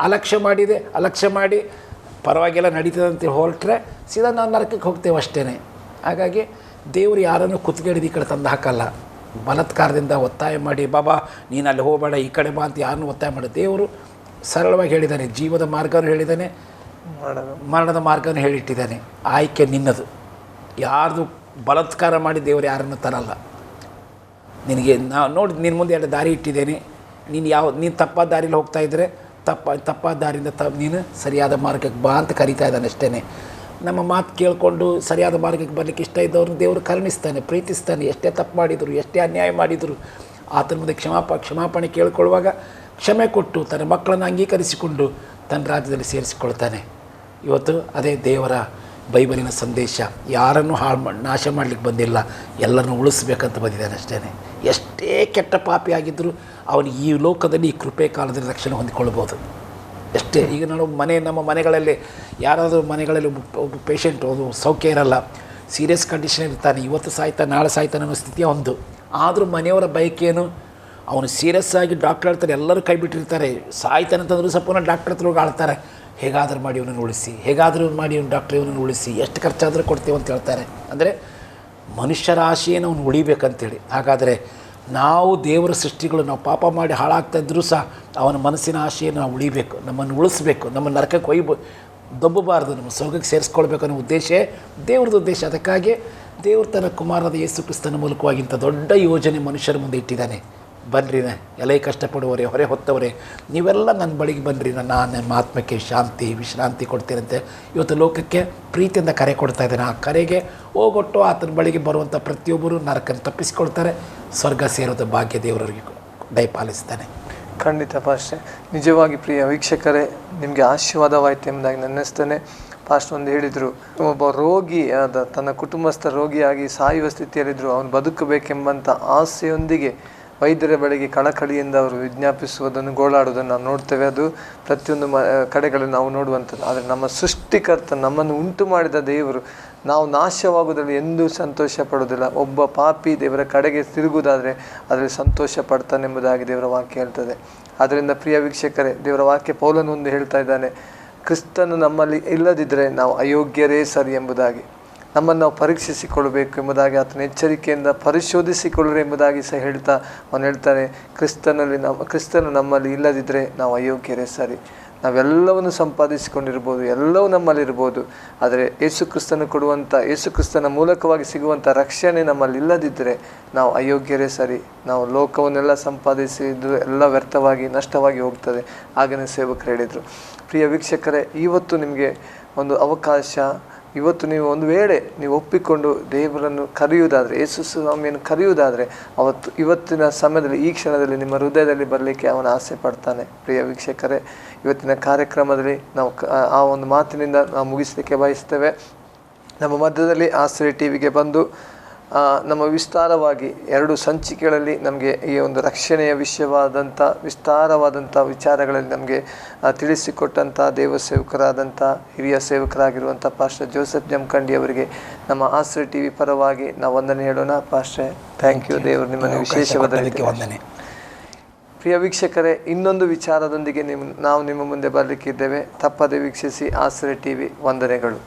ಅಲಕ್ಷ್ಯ ಮಾಡಿ ಪರವಾಗಿಲ್ಲ ನಡೀತದೆ ಅಂತೇಳಿ ಹೊರಟ್ರೆ ಸೀದಾ ನಾವು ನರಕಕ್ಕೆ ಹೋಗ್ತೇವೆ ಅಷ್ಟೇ. ಹಾಗಾಗಿ ದೇವರು ಯಾರನ್ನು ಕುತ್ತಿಗೆಡಿದು ಈ ಕಡೆ ತಂದು ಹಾಕಲ್ಲ. ಬಲಾತ್ಕಾರದಿಂದ ಒತ್ತಾಯ ಮಾಡಿ, ಬಾಬಾ ನೀನು ಅಲ್ಲಿ ಹೋಗಬೇಡ, ಈ ಕಡೆ ಬಾ ಅಂತ ಯಾರನ್ನೂ ಒತ್ತಾಯ ಮಾಡಿ ದೇವರು ಸರಳವಾಗಿ ಹೇಳಿದ್ದಾನೆ. ಜೀವದ ಮಾರ್ಗನೂ ಹೇಳಿದ್ದಾನೆ, ಮರಣದ ಮಾರ್ಗನೂ ಹೇಳಿಟ್ಟಿದ್ದಾನೆ. ಆಯ್ಕೆ ನಿನ್ನದು. ಯಾರ್ದು ಬಲಾತ್ಕಾರ ಮಾಡಿ ದೇವರು ಯಾರನ್ನು ತರಲ್ಲ. ನಿನಗೆ ನೋಡಿ, ನಿನ್ನ ಮುಂದೆ ಎರಡು ದಾರಿ ಇಟ್ಟಿದ್ದೇನೆ, ನೀನು ತಪ್ಪಾದ ದಾರಿಯಲ್ಲಿ ಹೋಗ್ತಾ ಇದ್ದರೆ ತಪ್ಪಾದ ದಾರಿಯಿಂದ ನೀನು ಸರಿಯಾದ ಮಾರ್ಗಕ್ಕೆ ಬಾ ಅಂತ ಕರೀತಾ ಇದ್ದಾನೆ ಅಷ್ಟೇ. ನಮ್ಮ ಮಾತು ಕೇಳಿಕೊಂಡು ಸರಿಯಾದ ಮಾರ್ಗಕ್ಕೆ ಬರಲಿಕ್ಕೆ ಇಷ್ಟ ಇದ್ದವ್ರನ್ನ ದೇವರು ಕರುಣಿಸ್ತಾನೆ, ಪ್ರೀತಿಸ್ತಾನೆ. ಎಷ್ಟೇ ತಪ್ಪು ಮಾಡಿದರು, ಎಷ್ಟೇ ಅನ್ಯಾಯ ಮಾಡಿದರು, ಆತನ ಮುಂದೆ ಕ್ಷಮಾಪಣೆ ಕೇಳ್ಕೊಳ್ಳುವಾಗ ಕ್ಷಮೆ ಕೊಟ್ಟು ತನ್ನ ಮಕ್ಕಳನ್ನು ಅಂಗೀಕರಿಸಿಕೊಂಡು ತನ್ನ ರಾಜ್ಯದಲ್ಲಿ ಸೇರಿಸಿಕೊಳ್ತಾನೆ. ಇವತ್ತು ಅದೇ ದೇವರ ಬೈಬಲಿನ ಸಂದೇಶ. ಯಾರನ್ನು ನಾಶ ಮಾಡಲಿಕ್ಕೆ ಬಂದಿಲ್ಲ, ಎಲ್ಲರನ್ನೂ ಉಳಿಸ್ಬೇಕಂತ ಬಂದಿದ್ದಾನೆ ಅಷ್ಟೇ. ಎಷ್ಟೇ ಕೆಟ್ಟ ಪಾಪಿ ಆಗಿದ್ದರೂ ಅವನು ಈ ಲೋಕದಲ್ಲಿ ಈ ಕೃಪೆ ಕಾಲದಲ್ಲಿ ರಕ್ಷಣೆ ಹೊಂದಿಕೊಳ್ಬೋದು. ಎಷ್ಟೇ ಈಗ ನಮ್ಮ ಮನೆಗಳಲ್ಲಿ ಯಾರಾದರೂ ಮನೆಗಳಲ್ಲಿ ಒಬ್ಬ ಪೇಷಂಟ್ ಅದು ಸೌಖ್ಯ ಇರಲ್ಲ, ಸೀರಿಯಸ್ ಕಂಡೀಷನ್ ಇರ್ತಾನೆ, ಇವತ್ತು ಸಾಯ್ತಾನೆ ನಾಳೆ ಸಾಯ್ತಾನೆ ಅನ್ನೋ ಸ್ಥಿತಿಯ ಒಂದು. ಆದರೂ ಮನೆಯವರ ಬಯಕೇನು, ಅವನು ಸೀರಿಯಸ್ ಆಗಿ ಡಾಕ್ಟರ್ ಹೇಳ್ತಾರೆ, ಎಲ್ಲರೂ ಕೈ ಬಿಟ್ಟಿರ್ತಾರೆ. ಸಾಯ್ತಾನೆ ಅಂತಂದ್ರೂ ಸ್ವಲ್ಪ ಡಾಕ್ಟರ್ ಹತ್ರ ಹೋಗಿ ಆಳ್ತಾರೆ, ಹೇಗಾದರೂ ಮಾಡಿ ಇವನನ್ನು ಉಳಿಸಿ, ಹೇಗಾದರೂ ಮಾಡಿ ಇವನು ಡಾಕ್ಟ್ರ್ ಇವನನ್ನು ಉಳಿಸಿ, ಎಷ್ಟು ಖರ್ಚಾದರೂ ಕೊಡ್ತೇವೆ ಅಂತ ಹೇಳ್ತಾರೆ. ಅಂದರೆ ಮನುಷ್ಯರ ಆಶೆಯನ್ನು ಅವನು ಉಳಿಬೇಕಂತೇಳಿ. ಹಾಗಾದರೆ ನಾವು ದೇವರ ಸೃಷ್ಟಿಗಳು, ನಾವು ಪಾಪ ಮಾಡಿ ಹಾಳಾಗ್ತಾ ಇದ್ದರೂ ಸಹ ಅವನ ಮನಸ್ಸಿನ ಆಶೆಯನ್ನು ನಾವು ಉಳಿಬೇಕು, ನಮ್ಮನ್ನು ಉಳಿಸ್ಬೇಕು, ನಮ್ಮ ನರಕಕ್ಕೆ ದೊಬ್ಬಬಾರ್ದು, ನಮ್ಮ ಸ್ವರ್ಗಕ್ಕೆ ಸೇರಿಸ್ಕೊಳ್ಬೇಕು ಅನ್ನೋ ಉದ್ದೇಶ ದೇವ್ರದ್ದು ಉದ್ದೇಶ. ಅದಕ್ಕಾಗಿ ದೇವರು ತನ್ನ ಕುಮಾರನಾದ ಯೇಸು ಕ್ರಿಸ್ತನ ಮೂಲಕವಾಗಿಂಥ ದೊಡ್ಡ ಯೋಜನೆ ಮನುಷ್ಯರ ಮುಂದೆ ಇಟ್ಟಿದ್ದಾನೆ. ಬನ್ನಿರಿ ಎಲೆ ಕಷ್ಟಪಡುವವರೇ, ಹೊರೆ ಹೊತ್ತವರೇ, ನೀವೆಲ್ಲ ನನ್ನ ಬಳಿಗೆ ಬನ್ನಿರಿ, ನಾನು ನಿಮ್ಮ ಆತ್ಮಕ್ಕೆ ಶಾಂತಿ ವಿಶ್ರಾಂತಿ ಕೊಡ್ತೇನಂತೆ ಇವತ್ತು ಲೋಕಕ್ಕೆ ಪ್ರೀತಿಯಿಂದ ಕರೆ ಕೊಡ್ತಾ ಇದ್ದಾನೆ. ಆ ಕರೆಗೆ ಹೋಗೊಟ್ಟು ಆತನ ಬಳಿಗೆ ಬರುವಂಥ ಪ್ರತಿಯೊಬ್ಬರು ನರಕನ್ನು ತಪ್ಪಿಸಿಕೊಳ್ತಾರೆ, ಸ್ವರ್ಗ ಸೇರೋದು ಭಾಗ್ಯ ದೇವರಿಗೆ ದಯಪಾಲಿಸ್ತಾನೆ. ಖಂಡಿತ ಪಾಸ್ಟರ್, ನಿಜವಾಗಿ ಪ್ರಿಯ ವೀಕ್ಷಕರೇ, ನಿಮಗೆ ಆಶೀರ್ವಾದವಾಯಿತು ಎಂಬುದಾಗಿ ನನ್ನಿಸ್ತೇನೆ. ಪಾಸ್ಟರ್ ಒಂದು ಹೇಳಿದರು, ಒಬ್ಬ ರೋಗಿ ತನ್ನ ಕುಟುಂಬಸ್ಥ ರೋಗಿಯಾಗಿ ಸಾಯುವ ಸ್ಥಿತಿಯಲ್ಲಿದ್ದರು, ಅವನು ಬದುಕಬೇಕೆಂಬಂಥ ಆಸೆಯೊಂದಿಗೆ ವೈದ್ಯರ ಬಳಿಗೆ ಕಳಕಳಿಯಿಂದ ಅವರು ವಿಜ್ಞಾಪಿಸುವುದನ್ನು, ಗೋಳಾಡುವುದನ್ನು ನಾವು ನೋಡ್ತೇವೆ. ಅದು ಪ್ರತಿಯೊಂದು ಕಡೆಗಳಲ್ಲಿ ನಾವು ನೋಡುವಂಥದ್ದು. ಆದರೆ ನಮ್ಮ ಸೃಷ್ಟಿಕರ್ತ, ನಮ್ಮನ್ನು ಉಂಟು ಮಾಡಿದ ದೇವರು, ನಾವು ನಾಶವಾಗುವುದರಲ್ಲಿ ಎಂದೂ ಸಂತೋಷ ಪಡುವುದಿಲ್ಲ. ಒಬ್ಬ ಪಾಪಿ ದೇವರ ಕಡೆಗೆ ತಿರುಗುವುದಾದರೆ ಅದರಲ್ಲಿ ಸಂತೋಷ ಪಡ್ತಾನೆಂಬುದಾಗಿ ದೇವರ ವಾಕ್ಯ ಹೇಳ್ತದೆ. ಆದ್ದರಿಂದ ಪ್ರಿಯ ವೀಕ್ಷಕರೇ, ದೇವರ ವಾಕ್ಯ ಪೌಲನು ಒಂದು ಹೇಳ್ತಾ ಇದ್ದಾನೆ, ಕ್ರಿಸ್ತನು ನಮ್ಮಲ್ಲಿ ಇಲ್ಲದಿದ್ದರೆ ನಾವು ಅಯೋಗ್ಯರೇ ಸರಿ ಎಂಬುದಾಗಿ. ನಮ್ಮನ್ನು ನಾವು ಪರೀಕ್ಷಿಸಿಕೊಳ್ಳಬೇಕು ಎಂಬುದಾಗಿ ಆತನ ಎಚ್ಚರಿಕೆಯಿಂದ ಪರಿಶೋಧಿಸಿಕೊಳ್ಳ್ರಿ ಎಂಬುದಾಗಿ ಸಹ ಅವನು ಹೇಳ್ತಾನೆ, ಕ್ರಿಸ್ತನು ನಮ್ಮಲ್ಲಿ ಇಲ್ಲದಿದ್ದರೆ ನಾವು ಅಯೋಗ್ಯರೇ ಸರಿ. ನಾವೆಲ್ಲವನ್ನು ಸಂಪಾದಿಸಿಕೊಂಡಿರ್ಬೋದು, ಎಲ್ಲವೂ ನಮ್ಮಲ್ಲಿರ್ಬೋದು, ಆದರೆ ಯೇಸು ಕ್ರಿಸ್ತನು ಕೊಡುವಂಥ, ಯೇಸು ಕ್ರಿಸ್ತನ ಮೂಲಕವಾಗಿ ಸಿಗುವಂಥ ರಕ್ಷಣೆ ನಮ್ಮಲ್ಲಿ ಇಲ್ಲದಿದ್ದರೆ ನಾವು ಅಯೋಗ್ಯರೇ ಸರಿ. ನಾವು ಲೋಕವನ್ನೆಲ್ಲ ಸಂಪಾದಿಸಿದ್ದು ಎಲ್ಲ ವ್ಯರ್ಥವಾಗಿ ನಷ್ಟವಾಗಿ ಹೋಗ್ತದೆ. ಹಾಗೆಯೇ ಸೇವಕರು ಹೇಳಿದರು. ಪ್ರಿಯ ವೀಕ್ಷಕರೇ, ಇವತ್ತು ನಿಮಗೆ ಒಂದು ಅವಕಾಶ, ಇವತ್ತು ನೀವು ಒಂದು ವೇಳೆ ನೀವು ಒಪ್ಪಿಕೊಂಡು ದೇವರನ್ನು ಕರೆಯುವುದಾದರೆ, ಯೇಸು ಸ್ವಾಮಿಯನ್ನು ಕರೆಯುವುದಾದರೆ, ಇವತ್ತಿನ ಸಮಯದಲ್ಲಿ ಈ ಕ್ಷಣದಲ್ಲಿ ನಿಮ್ಮ ಹೃದಯದಲ್ಲಿ ಬರಲಿಕ್ಕೆ ಅವನು ಆಸೆ ಪಡ್ತಾನೆ. ಪ್ರಿಯ ವೀಕ್ಷಕರೇ, ಇವತ್ತಿನ ಕಾರ್ಯಕ್ರಮದಲ್ಲಿ ನಾವು ಆ ಒಂದು ಮಾತಿನಿಂದ ನಾವು ಮುಗಿಸಲಿಕ್ಕೆ ಬಯಸ್ತೇವೆ. ನಮ್ಮ ಮಧ್ಯದಲ್ಲಿ ಆಶ್ರಯ ಟಿವಿಗೆ ಬಂದು ನಮ್ಮ ವಿಸ್ತಾರವಾಗಿ 2 ಸಂಚಿಕೆಗಳಲ್ಲಿ ನಮಗೆ ಈ ಒಂದು ರಕ್ಷಣೆಯ ವಿಷಯವಾದಂಥ ವಿಸ್ತಾರವಾದಂಥ ವಿಚಾರಗಳಲ್ಲಿ ನಮಗೆ ತಿಳಿಸಿಕೊಟ್ಟಂಥ ದೇವಸೇವಕರಾದಂಥ ಹಿರಿಯ ಸೇವಕರಾಗಿರುವಂಥ ಪಾಸ್ಟರ್ ಜೋಸೆಫ್ ಜಮಖಂಡಿ ಅವರಿಗೆ ನಮ್ಮ ಆಶ್ರಯ ಟಿವಿ ಪರವಾಗಿ ನಾವು ವಂದನೆ ಹೇಳೋಣ. Pastor, thank you. ದೇವರು ನಿಮ್ಮನ್ನು ವಿಶೇಷವಾದ ವಂದನೆ. ಪ್ರಿಯ ವೀಕ್ಷಕರೇ, ಇನ್ನೊಂದು ವಿಚಾರದೊಂದಿಗೆ ನಾವು ನಿಮ್ಮ ಮುಂದೆ ಬರಲಿಕ್ಕಿದ್ದೇವೆ. ತಪ್ಪದೆ ವೀಕ್ಷಿಸಿ ಆಶ್ರಯ ಟಿವಿ. ವಂದನೆಗಳು.